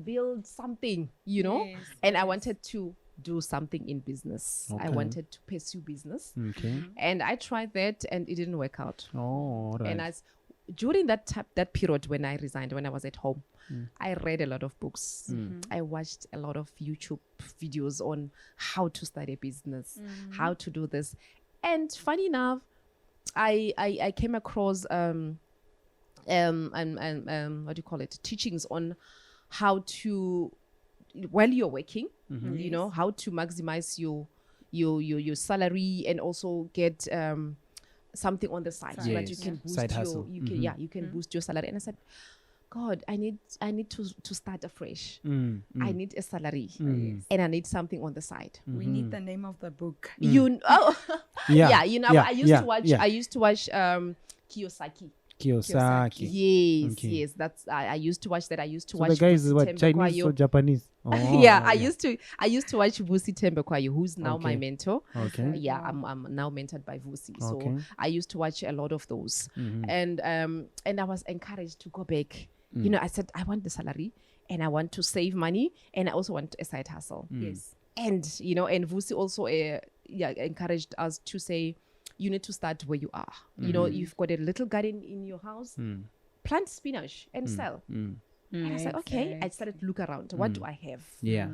build something, Yes, and I wanted to do something in business. I Okay. wanted to pursue business. Okay. And I tried that and it didn't work out. Oh, all right. And during that period when I resigned, when I was at home, I read a lot of books. I watched a lot of YouTube videos on how to start a business, how to do this. And funny enough, I came across what do you call it? Teachings on how to, while you're working, how to maximize your salary and also get something on the side so that you Yes. can boost Side hustle. you can boost your salary. And I said, God, I need to start afresh. I need a salary and I need something on the side. We need the name of the book. Yeah. I Yeah. used to watch Kiyosaki. Kiyosaki. Yes, Okay. yes, that's I used to watch that. I used to So watch the guy is what, Vusi Chinese Thembekwayo. or Japanese? Oh, Yeah, I used to watch Vusi Thembekwayo, who's now my Okay. mentor. Okay. Yeah, I'm now mentored by Vusi. So Okay. I used to watch a lot of those. And I was encouraged to go back. I said I want the salary and I want to save money and I also want a side hustle. Yes. And and Vusi also encouraged us to say you need to start where you are. You've got a little garden in your house, plant spinach and sell. And I said, okay. I started to look around. What do I have? Yeah.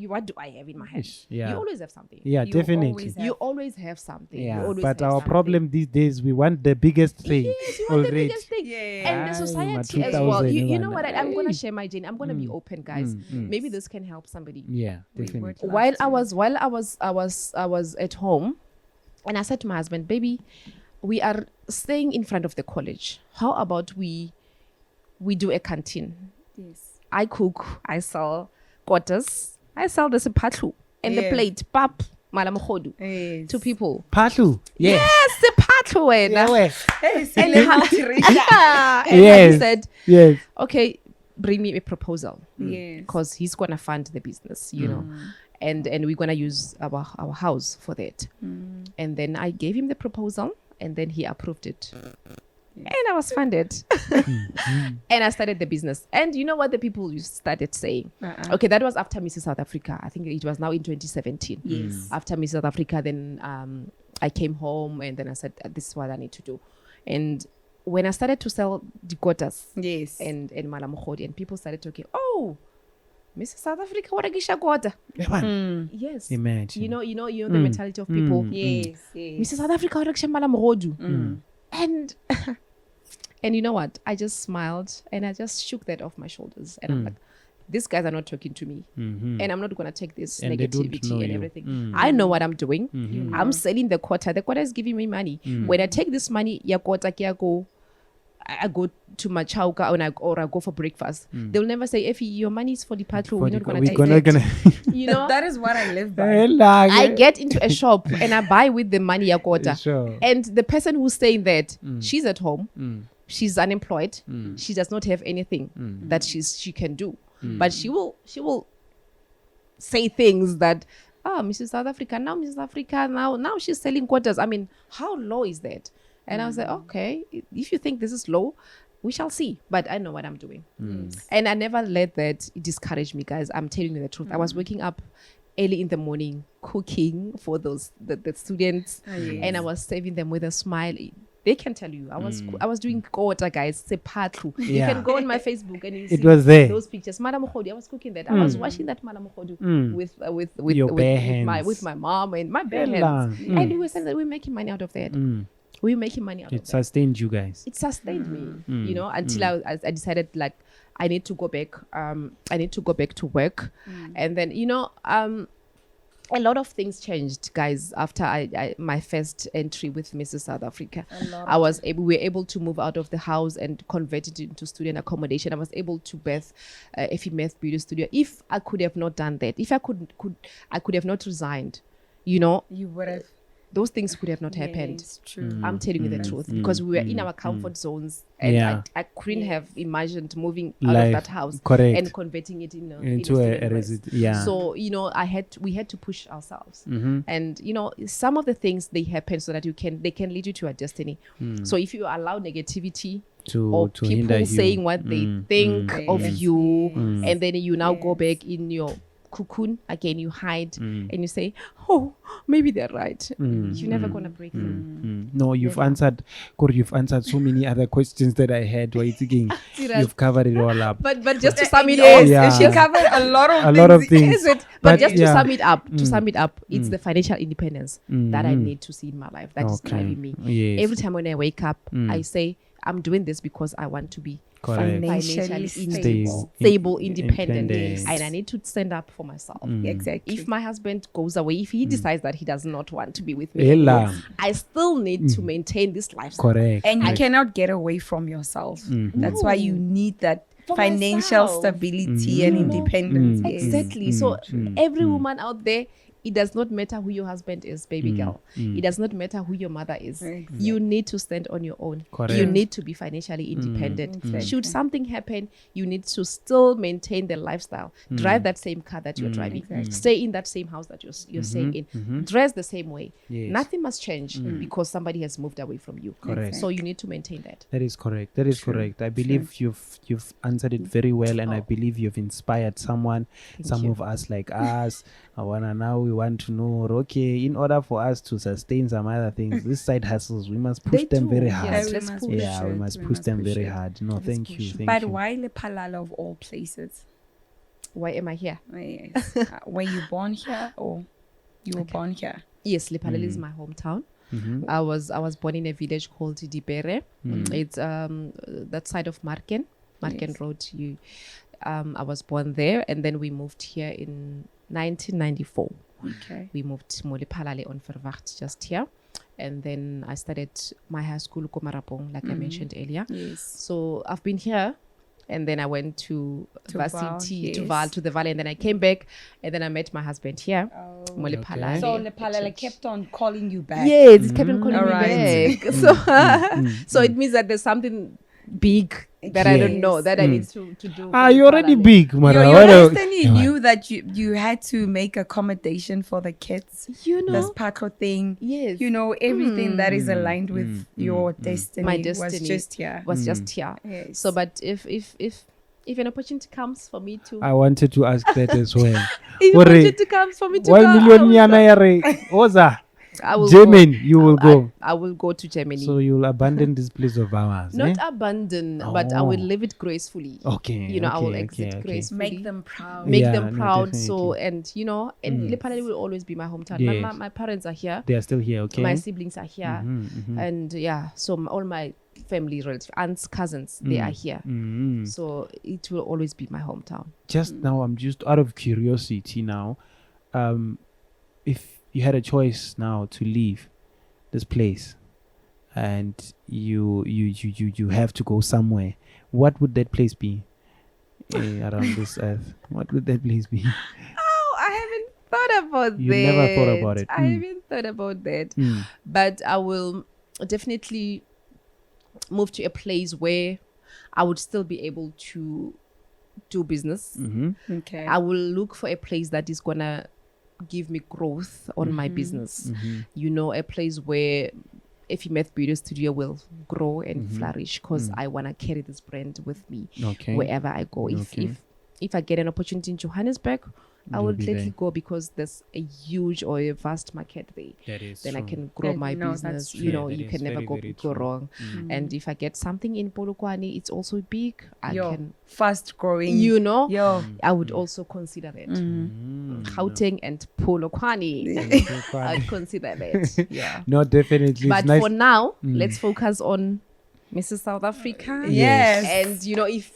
What do I have in my hand? Yeah. You always have something. Yeah, You definitely. always have- You always have something. You Yeah, always but have our something. problem these days, we want the biggest thing Yes, you want the already. biggest thing. Yeah. And the Aye, society ma as well. You 2001. know what? I'm going to share my journey. I'm going to be open, guys. Maybe this can help somebody. Yeah, We definitely. would love While to. I was at home, and I said to my husband, baby, we are staying in front of the college. How about we do a canteen? Yes. I cook, I sell quarters, I sell the sepatlu and the Yes. plate, pap, malamkhodu Yes. to people. Patlu. Yes. Yes, sepatlu wena. Yeah, well. Hey, And Teresa. and Yes. he said, Yes. okay, bring me a proposal. Yes. Because he's gonna fund the business, and we're gonna use our house for that. And then I gave him the proposal, and then he approved it, and I was funded, and I started the business. And you know what the people started saying? Okay, that was after Mrs. South Africa. I think it was now in 2017. Yes. After Mrs. South Africa, then I came home, and then I said, this is what I need to do. And when I started to sell the quarters Yes. and Malamkhodi, and people started talking, oh, Mrs. South Africa, what a quarter. Evan, Yes. imagine. You know the mentality of people. Yes. Mrs. South Africa, what a mala morodu. And and you know what? I just smiled and I just shook that off my shoulders. And I'm like, these guys are not talking to me. And I'm not going to take this And they don't know negativity and you. everything. I know what I'm doing. I'm selling the quota. The quota is giving me money. When I take this money, ya quota kia go, I go to my chauka or I go for breakfast. They'll never say, Ephy, your money is for the patrol. We're not going to take it. You know? That is what I live by. I get into a shop and I buy with the money ya quota. Sure. And the person who's saying that, she's at home. She's unemployed. She does not have anything that she can do. But she will say things that, Mrs. South Africa, Mrs. Africa, now she's selling quarters. I mean, how low is that? And I was like, okay, if you think this is low, we shall see. But I know what I'm doing. And I never let that discourage me, guys. I'm telling you the truth. I was waking up early in the morning, cooking for the students. And I was serving them with a smile. They can tell you. I was doing quota, guys. Sepatlu. You can go on my Facebook and you see was there. those pictures. Madam Khodi, I was cooking that. I was washing that Madam Khodi with Your bare hands. with my mom and my bare hands. And we were saying that we're making money out of that. We're making money out of It that. sustained you guys. It sustained me, you know, until I decided like I need to go back. I need to go back to work, and then you know, a lot of things changed, guys. After my first entry with Mrs. South Africa, we were able to move out of the house and convert it into student accommodation. I was able to birth Ephy Mathebula studio. If I could have not done that, if I could have not resigned, you know, You would have. those things could have not happened. It's true. I'm telling you the truth, because we were in our comfort zones, and Yeah. I couldn't have imagined moving out Like, of that house correct. and converting it Into a student place. yeah. So you know, we had to push ourselves, and you know, some of the things they happen so that they can lead you to a destiny. So if you allow negativity or to hinder people you. saying what they think of Yes. you, and then you now go Yes. back in your cocoon again, you hide and you say, oh, maybe they're right. You're never gonna break them. No, you've answered so many other questions that I had. Why thinking you've covered it all up. But just to sum it Yes, up, Yeah. she covered a lot of A things. lot of things. is it? But But just yeah. to sum it up, it's the financial independence that I need to see in my life. That is Okay. driving me. Yes. Every time when I wake up, I say, I'm doing this because I want to be Correct. financially Stable. stable, independent, Independent. and I need to stand up for myself. Exactly. If my husband goes away, if he decides that he does not want to be with me, Ella. anymore, I still need to maintain this lifestyle. Correct. And you Correct. cannot get away from yourself. That's why you need that For financial myself. stability and independence. Yes. Exactly. So every woman out there, it does not matter who your husband is, baby girl. It does not matter who your mother is. Exactly. You need to stand on your own. Correct. You need to be financially independent. Exactly. Should something happen, you need to still maintain the lifestyle. Drive that same car that you're driving. Exactly. Stay in that same house that you're staying in. Dress the same way. Yes. Nothing must change because somebody has moved away from you. Correct. So you need to maintain that. That is correct. That is correct. I believe you've answered it very well, and I believe you've inspired someone. Some you. of us like us. We want to know. Okay, in order for us to sustain some other things, these side hustles, we must push They them do, very yes. hard. Let's we push must Yeah, push we it. must We push must them push very it. hard. No, thank you. Thank But you. why Lepalala of all places? Why am I here? Yes. Were you born here or you were born here? Yes, Lepalale is my hometown. I was born in a village called Dipere. It's that side of Marken Yes. Road. I was born there, and then we moved here in 1994. Okay. We moved to Lepalale on Verwacht, just here, and then I started my high school Komarapong, like I mentioned earlier. Yes. So I've been here, and then I went to Val, Varsity, to yes. Val, to the Valley, and then I came back, and then I met my husband here, Molepalale. So Lepalala kept on calling you back. Yes, it kept on calling Alright. me back. So, so it means that there's something big that I don't know that I need to do. Ah, for you're already Lepalale. big, Mara. Your What a- husband knew that you had to make accommodation for the kids. You This know, patro thing. yes, You know, everything that is aligned with your destiny, my was destiny just here. was just here. Yes. So, but if an opportunity comes for me to, I wanted to ask that as well. if an Ore, opportunity comes for me to 1 go million out, yana yare. Oza. I will Germany, go. you will go. I will go to Germany. So you'll abandon this place of ours. Not eh? abandon, but I will Oh. live it gracefully. Okay. I will okay, exit okay. gracefully. Make them proud. Make Yeah, them no, proud. So, definitely. and Lephalale will always be my hometown. Yes. My parents are here. They are still here, okay? My siblings are here. Mhm. And so all my family relatives, aunts, cousins, they are here. Mhm. So it will always be my hometown. Just now, I'm just out of curiosity now. If you had a choice now to leave this place and you have to go somewhere, what would that place be around this earth? What would that place be? Oh, I haven't thought about You that. never thought about it. I haven't thought about that. Mm. But I will definitely move to a place where I would still be able to do business. Mm-hmm. Okay. I will look for a place that is gonna give me growth on my business. A place where Ephy Mathebula studio will grow and flourish, because I wanna carry this brand with me Okay. wherever I go. If I get an opportunity in Johannesburg, I You'll will be gladly there. go, because there's a huge or a vast market there. That is Then I true. can grow my No, that's business. true. Yeah, that You is can never very, go very go true. wrong. And if I get something in Polokwane, it's also big. I can, fast growing. I would also consider that. Gauteng and Polokwane. I'd consider that. Yeah. No, definitely. But it's nice. for now, let's focus on Mrs. South Africa. Yes. And if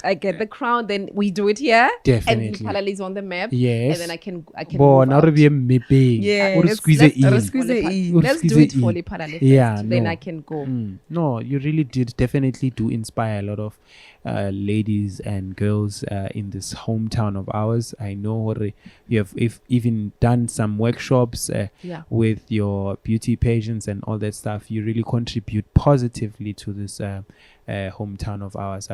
I get the crown, then we do it here. Definitely. And Lephalale is on the map. Yes. And then I can Bo, move now out. be a maybe. Yeah, Or let's- squeeze let's it in. squeeze it in. Or Let's squeeze do it it for in. Lephalale first. Yeah, Then no. I can go. No, you really did definitely do inspire a lot of ladies and girls in this hometown of ours. I know you have even done some workshops Yeah. with your beauty patients and all that stuff. You really contribute positively to this hometown of ours.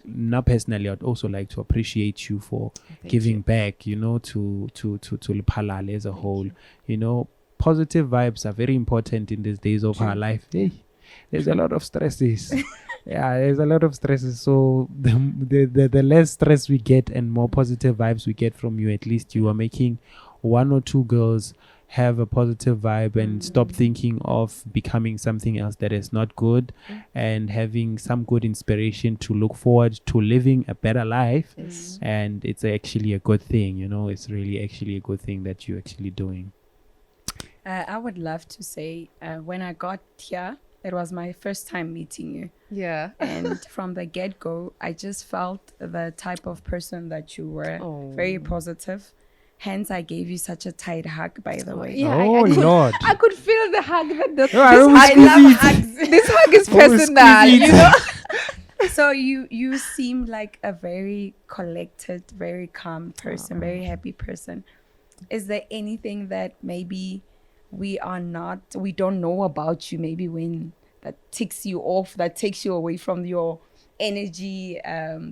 Now personally, I'd also like to appreciate you for giving back, to Lephalale as a whole. Positive vibes are very important in these days of our life. Hey, there's a lot of stresses. There's a lot of stresses. So the less stress we get and more positive vibes we get from you, at least you are making one or two girls have a positive vibe and stop thinking of becoming something else that is not good, and having some good inspiration to look forward to living a better life. And it's actually a good thing. It's really actually a good thing that you're actually doing. I would love to say, when I got here, it was my first time meeting you. Yeah. And from the get-go, I just felt the type of person that you were. Oh. Very positive. Hence, I gave you such a tight hug, by the way. Yeah, Oh, I could, Lord. I could feel the hug. I always I squeeze love it. hugs. This hug is Always personal. squeeze it. So you seem like a very collected, very calm person, very happy person. Is there anything that maybe we don't know about you, maybe when that ticks you off, that takes you away from your energy,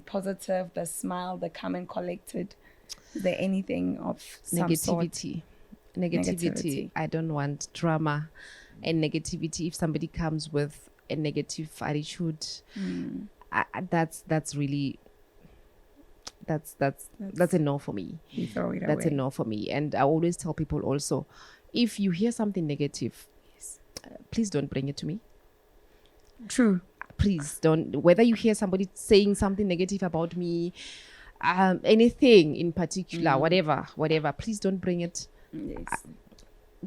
positive, the smile, the calm and collected? Is there anything of some sort? Negativity. I don't want drama and negativity. If somebody comes with a negative attitude, that's a no for me. You throw it That's away. a no for me. And I always tell people also, if you hear something negative, please don't bring it to me. True. Please don't. Whether you hear somebody saying something negative about me, anything in particular, whatever, please don't bring it. Yes.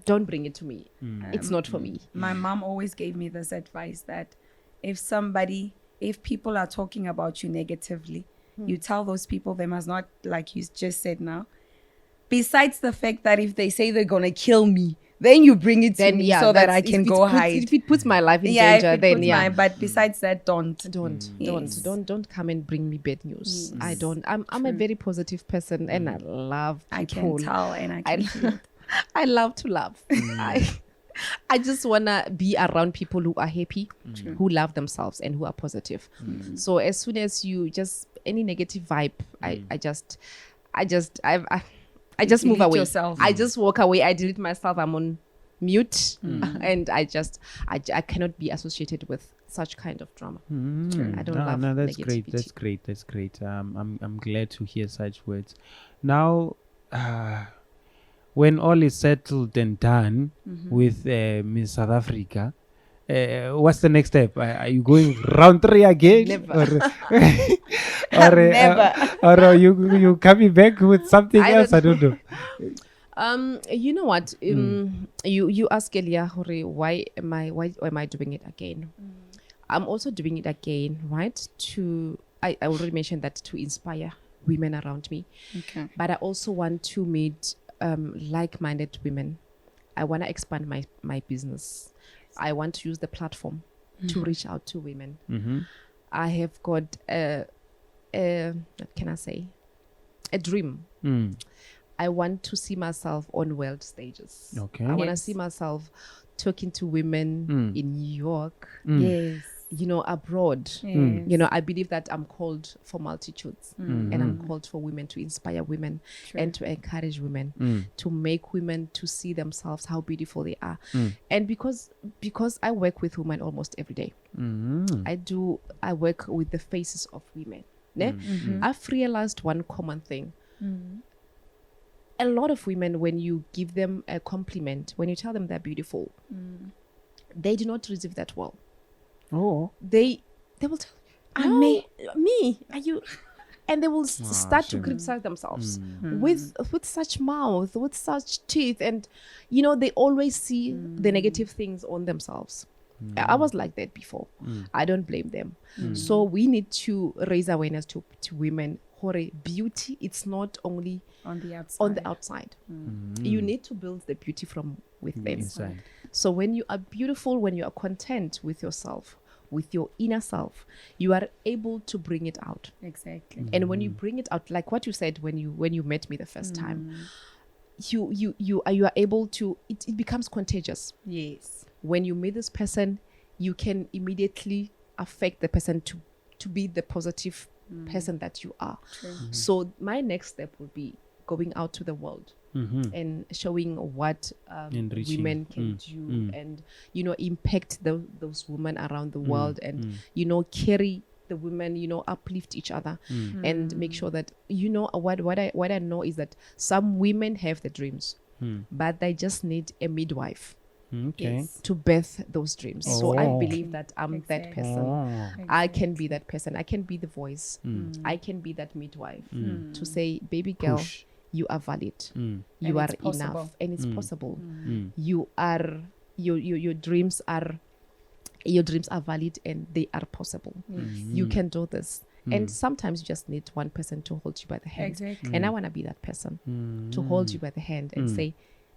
Don't bring it to me. It's not for me. My mom always gave me this advice that if people are talking about you negatively, you tell those people they must not, like you just said now. Besides the fact that if they say they're gonna kill me, then you bring it to me so that I can go hide. If it puts my life in danger, then but besides that, don't come and bring me bad news. I don't. I'm a very positive person, and I love people. I can tell, and I can feel it. I love to laugh. I just wanna be around people who are happy, who love themselves, and who are positive. So as soon as you just any negative vibe, I just move Delete away. yourself. I just walk away. I delete myself. I'm on mute, and I cannot be associated with such kind of drama. I don't love that's negativity. great. I'm glad to hear such words. Now, when all is settled and done with Miss South Africa, what's the next step? Are you going round 3 again? Never. Never. Or are you coming back with something else? I don't know. You know what? You asked earlier, Hore, why am I doing it again? I'm also doing it again, right? I already mentioned that to inspire women around me. Okay. But I also want to meet like-minded women. I want to expand my business. I want to use the platform to reach out to women. I have got what can I say? A dream. I want to see myself on world stages. Okay. I want to Yes. see myself talking to women in New York, Yes. abroad. Yes. I believe that I'm called for multitudes and I'm called for women, to inspire women and to encourage women, to make women to see themselves how beautiful they are. And because I work with women almost every day, I work with the faces of women. I've realized one common thing. A lot of women, when you give them a compliment, when you tell them they're beautiful, they do not receive that well. Oh. They will tell you, No. me, are you? And they will start to shame. criticize themselves with such mouth, with such teeth, and they always see the negative things on themselves. I was like that before. I don't blame them. So we need to raise awareness to women. Hore, beauty, it's not only On the outside. on the outside. You need to build the beauty from within. Inside. So when you are beautiful, when you are content with yourself, with your inner self, you are able to bring it out. Exactly. And when you bring it out, like what you said when you met me the first time, you are able to, it becomes contagious. Yes. When you meet this person, you can immediately affect the person to be the positive person that you are. So my next step would be going out to the world and showing what Enriching. women can do, and impact those women around the world, and carry the women, uplift each other, and make sure that what I know is that some women have the dreams, but they just need a midwife Okay. Yes. to birth those dreams. So I Oh. believe that I'm that Exactly. person. Oh. I can be that person. I can be the voice. I can be that midwife to say, baby girl, Push. you are valid. And You it's are possible. enough, and it's possible. You are your dreams are valid, and they are possible. You can do this. And sometimes you just need one person to hold you by the hand. Exactly. And I want to be that person to hold you by the hand and say,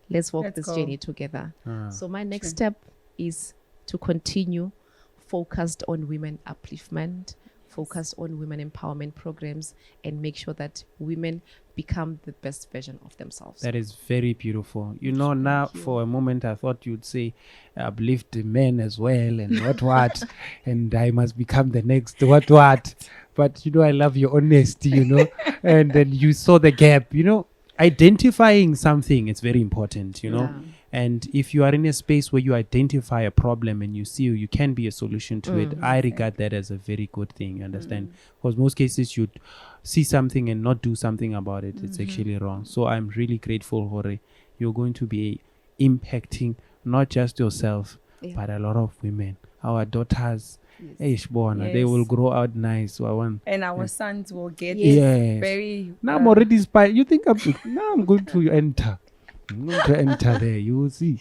let's walk Let's this go. journey together. So my next step is to continue focused on women upliftment, focused on women empowerment programs, and make sure that women become the best version of themselves. That is very beautiful. Now you. for a moment I thought you'd say uplift men as well and what, and I must become the next what. But I love your honesty, and then you saw the gap, identifying something, it's very important, Yeah. and if you are in a space where you identify a problem and you see you can be a solution to it, I regard that as a very good thing, you understand? Because most cases you'd see something and not do something about it. It's actually wrong. So I'm really grateful, Hore. You're going to be impacting not just yourself, Yeah. but a lot of women. Our daughters, Yes. they Yes. will grow out nice. So I want. And our sons will get Yes. very. Now I'm already inspired. You think I'm going to enter. I'm going to enter there. You will see.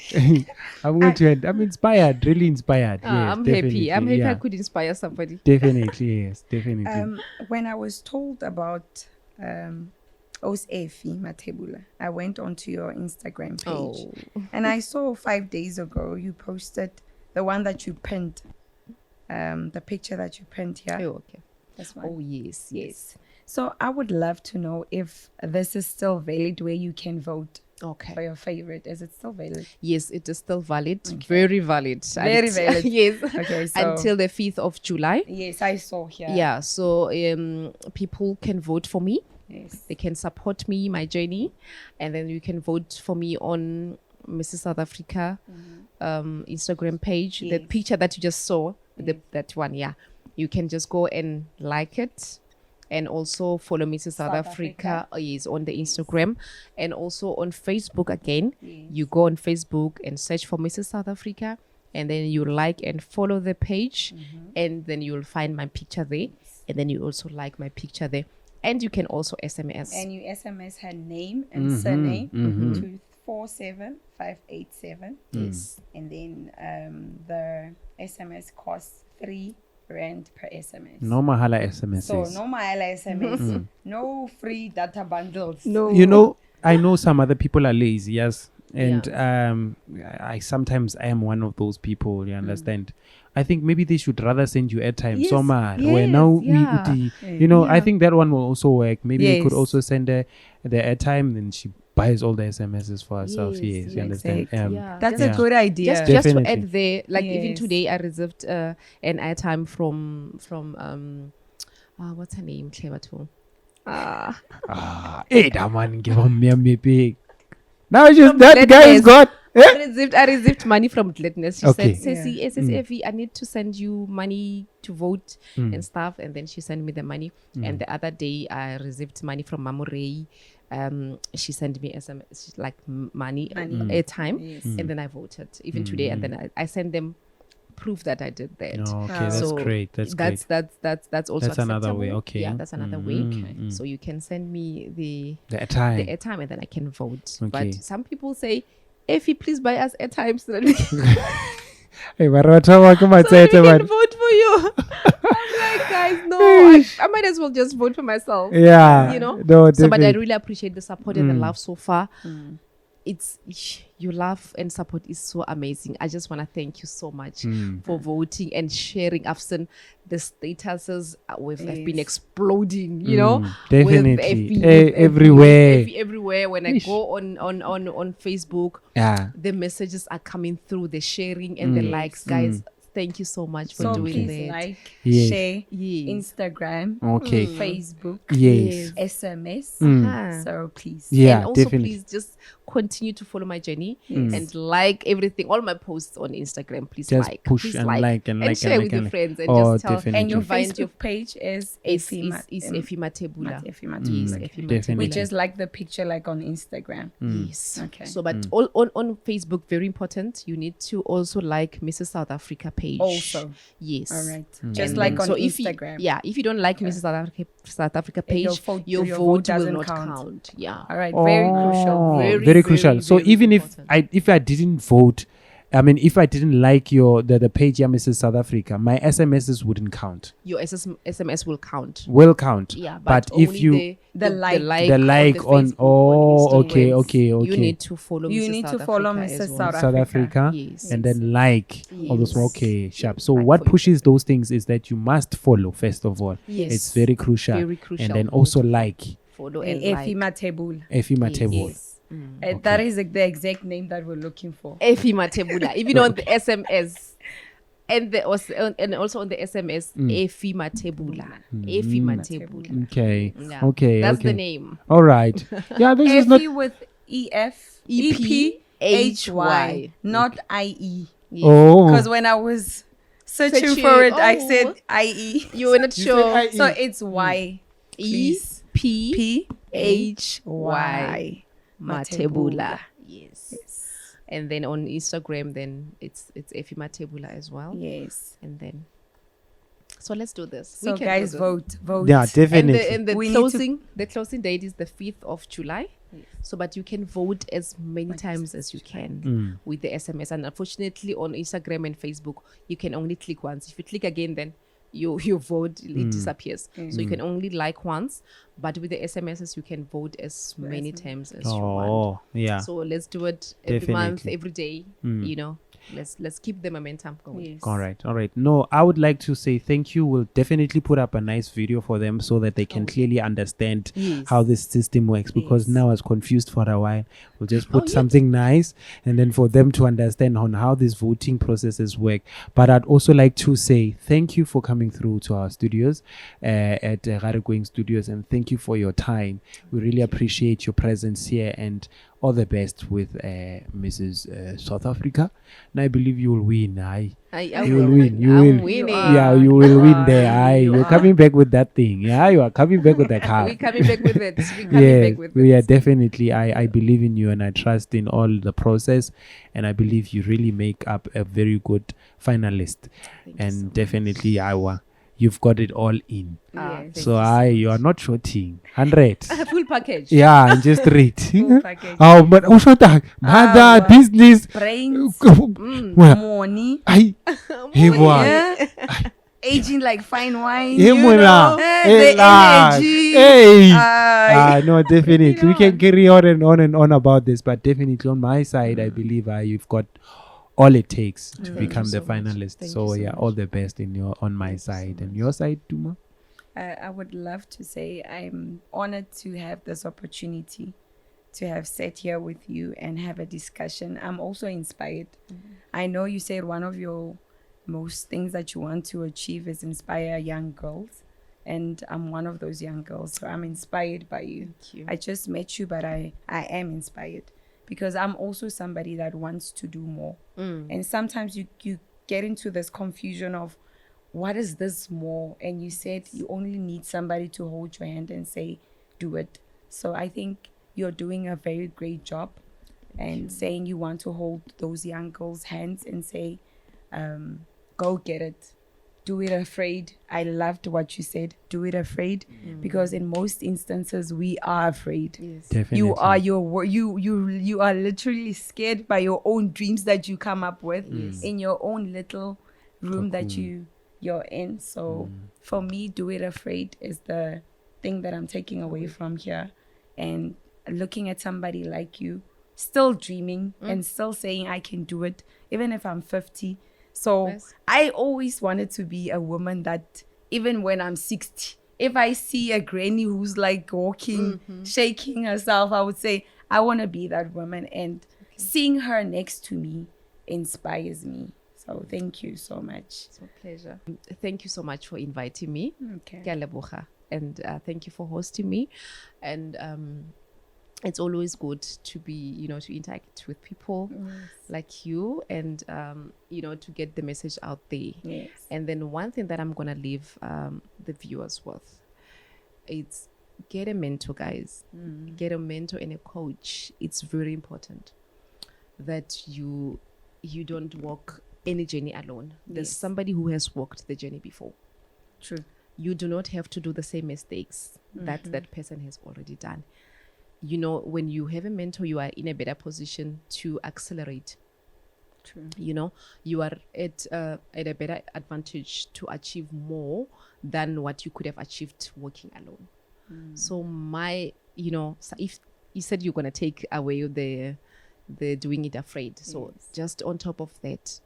I'm going to enter. I'm inspired, really inspired. Yes, I'm definitely. happy. I'm happy I yeah. could inspire somebody. Definitely, yes, definitely. When I was told about Ephy Mathebula, I went onto your Instagram page and I saw 5 days ago you posted the one that you pinned, the picture that you pinned here. Oh, okay. This one. Oh, yes. So I would love to know if this is still valid, where you can vote Okay. for your favorite. Is it still valid? Yes, it is still valid. Very valid. Very valid. Yes. Okay, so Until the 5th of July. yes, I saw here. Yeah. So people can vote for me. Yes. They can support me, my journey, and then you can vote for me on Mrs. South Africa Instagram page. The Yes. picture that you just saw, that one, yeah. You can just go and like it and also follow Mrs. South Africa. Is on the Instagram, and also on Facebook again. Yes. You go on Facebook and search for Mrs. South Africa, and then you like and follow the page, and then you'll find my picture there, and then you also like my picture there, and you can also SMS. And you SMS her name and surname to 47587. Yes. And then the SMS costs 3 rand per SMS. No mahala SMS. So no mahala SMS, no free data bundles. No. You know, I know some other people are lazy, yes. And I sometimes I am one of those people, you understand? I think maybe they should rather send you airtime. Yes, So much. yes, Where now yeah. you know, I Yeah. think that one will also work. Maybe we could Yes. also send her the airtime, then she buys all the SMSs for herself. Yes, Yes, yes, you understand? exactly. Yeah. That's Yeah. a good idea. Just to Definitely. add there, like even Yes. today I received an airtime from what's her name? Clever too. Hey, that man give me big. Now just From that guy is Gladness. got. I received money from Gladness. She Okay. said, Ceci, Ephys, I need to send you money to vote and stuff. And then she sent me the money. And the other day I received money from Mamurei. She sent me SMS, like money, airtime. Yes. And then I voted. Even today. And then I sent them proof that I did that. Oh, okay, that's So great. That's great. That's also That's another way, acceptable. okay. Yeah, that's another way. So you can send me the The airtime. airtime and then I can vote. Okay. But some people say, Effie, please buy us airtime so that we can, Hey, Marawatawa, come on, so say that we it, can man. vote for you. I'm like, guys, no, I might as well just vote for myself. Yeah. You know? No, So, but I definitely. really appreciate the support and the love so far. It's your love and support is so amazing. I just want to thank you so much for voting and sharing. I've seen the statuses have been exploding, you know, definitely. with Effie, Eh, everywhere. with Effie everywhere. When I go on Facebook, Yeah. the messages are coming through, the sharing and the likes, guys. Thank you so much for So doing please that. like, Yes. share, Yes. Instagram, Okay. Facebook, Yes. SMS. Ah. So please. Yeah, and also definitely. please just continue to follow my journey and like everything, all my posts on Instagram. Please Just like, push please and like and like share and with like your and friends and Oh, just tell definitely. And your invite Facebook your page is is Ephy Ephy Mathebula. Ephy Yes, Mathebula. Ephy Definitely. We Mathebula. just like the picture like on Instagram. Yes. Okay. So, but all on Facebook, very important. You need to also like Mrs. South Africa page. Also. Yes. All right. And Just then- like on so Instagram. if you don't like Mrs. South Africa page, Your your vote vote will doesn't not count. count. Yeah. All right. Very crucial. Very, Very crucial. So very even important. if I didn't vote, I mean, if I didn't like the page, yeah, Mrs. South Africa, my SMSs wouldn't count. Your SMS will count. Will count. Yeah, but only if you the like the like on Facebook, okay, Instagram, okay. you need to follow. You Mrs. need South to follow Africa Mrs. as well. South South Africa, Yes. and then like all those. Yes. Okay, sharp. So Like what for your pushes those things is that you must follow first of all. Yes. It's very crucial. Very crucial. And then also like follow And and Ephy like. Mathebula. Ephy Mathebula. Yes. That is the exact name that we're looking for. Ephy Mathebula, even on the SMS. And also on the SMS, Ephy Mathebula. Ephy Mathebula. Okay. Yeah. Okay. That's okay. the name. All right. Yeah, this is not. Ephy with EF, EPHY. not IE. Yes. Oh. Because when I was searching Searching, for it, I oh. said IE. You were not You sure. said So it's Y. Please. EPHY Mathebula. Yes. Yes. And then on Instagram, then it's Ephy Mathebula as well. Yes. And then, so let's do this. So We can guys, do this. vote. Yeah, And definitely. the We need to- closing date is the 5th of July. So, but you can vote as many times as you can with the SMS. And unfortunately, on Instagram and Facebook, you can only click once. If you click again, then your vote it disappears. So you can only like once. But with the SMSs, you can vote as many times as you want. Oh, yeah. So let's do it every month, Definitely. every day. You know, let's keep the momentum going. Yes. All right, all right. No, I would like to say thank you. We'll definitely put up a nice video for them so that they can clearly understand Yes. how this system works. Because Yes. now I was confused for a while. We'll just put yes. something nice, and then for them to understand on how these voting processes work. But I'd also like to say thank you for coming through to our studios at Going Studios, and thank you for your time. We really appreciate your presence here, and all the best with Mrs. South Africa. And I believe you will win. You will win. You I'm will. winning. Yeah, you will win there. You You're are. coming back with that thing. Yeah, you are coming back with the car. We're coming back with it. We're coming Yeah, back with we are it. definitely. I believe in you and I trust in all the process, and I believe you really make up a very good finalist. Thank you And so much. definitely, you've got it all in. Yes. Thank So you you are not shorting 100. Full package. Yeah, and just read. Full package. Oh, but ushota mother Awa. business. Brains, Well, money, hey boy. yeah. Aging like fine wine. Hey, you Mona. know, Hey, the lad. energy. Hey. No, definitely. We can on. carry on and on about this, but definitely on my side, I believe you've got all it takes to Thank become you the so much. finalist. Thank So you so all much. the best on my Thank you so side. And much. your side, Duma? I would love to say I'm honored to have this opportunity to have sat here with you and have a discussion. I'm also inspired. I know you said one of your most things that you want to achieve is inspire young girls. And I'm one of those young girls. So I'm inspired by you. Thank you. I just met you, but I am inspired because I'm also somebody that wants to do more. And sometimes you get into this confusion of what is this more? And you said you only need somebody to hold your hand and say, do it. So I think you're doing a very great job and saying you want to hold those young girls' hands and say, go get it. Do it afraid. I loved what you said. Do it afraid, because in most instances we are afraid. Yes. Definitely. You are you are literally scared by your own dreams that you come up with in your own little room that you're in. So for me, do it afraid is the thing that I'm taking away from here, and looking at somebody like you still dreaming and still saying I can do it even if I'm 50. So Yes. I always wanted to be a woman that even when I'm 60, if I see a granny who's like walking, shaking herself, I would say, I want to be that woman. And seeing her next to me inspires me. So thank you so much. It's a pleasure. Thank you so much for inviting me. Okay. Ke a leboga. And thank you for hosting me. And it's always good to be, to interact with people like you and, to get the message out there. Yes. And then one thing that I'm going to leave the viewers with, it's get a mentor, guys. Get a mentor and a coach. It's very important that you don't walk any journey alone. There's Yes. somebody who has walked the journey before. True. You do not have to do the same mistakes that person has already done. When you have a mentor, you are in a better position to accelerate. True. You are at a better advantage to achieve more than what you could have achieved working alone. So so if you said you're going to take away the doing it afraid. So just on top of that,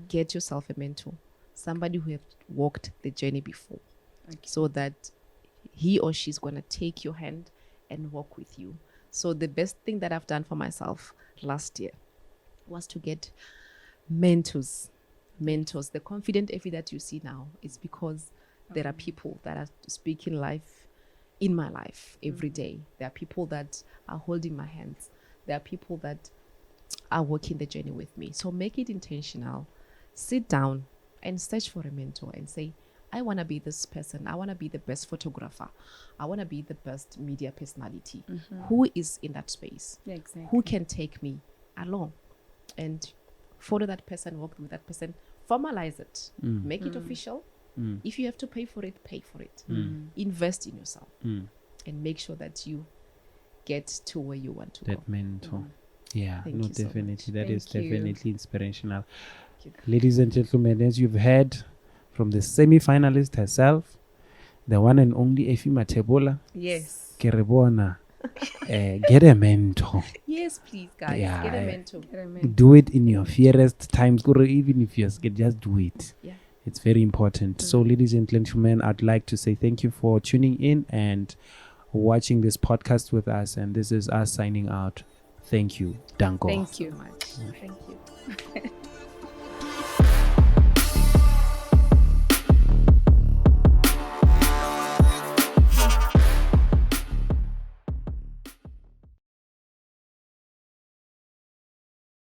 get yourself a mentor, somebody who have walked the journey before, so that he or she's going to take your hand and walk with you. So the best thing that I've done for myself last year was to get mentors. The confident Ephy that you see now is because there are people that are speaking life in my life every day. There are people that are holding my hands. There are people that are walking the journey with me. So make it intentional. Sit down and search for a mentor and say, I want to be this person. I want to be the best photographer. I want to be the best media personality. Who is in that space? Exactly. Who can take me along? And follow that person, work with that person, formalize it, make it official. If you have to pay for it, pay for it. Invest in yourself and make sure that you get to where you want to go. That mentor. Yeah, Thank no, you so definitely. much. That is Thank you. definitely inspirational. Thank Ladies and gentlemen, as you've heard from the semi-finalist herself, the one and only Ephy Mathebula, Yes. ke re bona, get a mentor. Yes, please, guys. Yeah, Get a mentor. Do it in your fiercest times. Even if you're scared, just do it. Yeah. It's very important. So, ladies and gentlemen, I'd like to say thank you for tuning in and watching this podcast with us. And this is us signing out. Thank you. Danko. Thank you. So much. Thank you.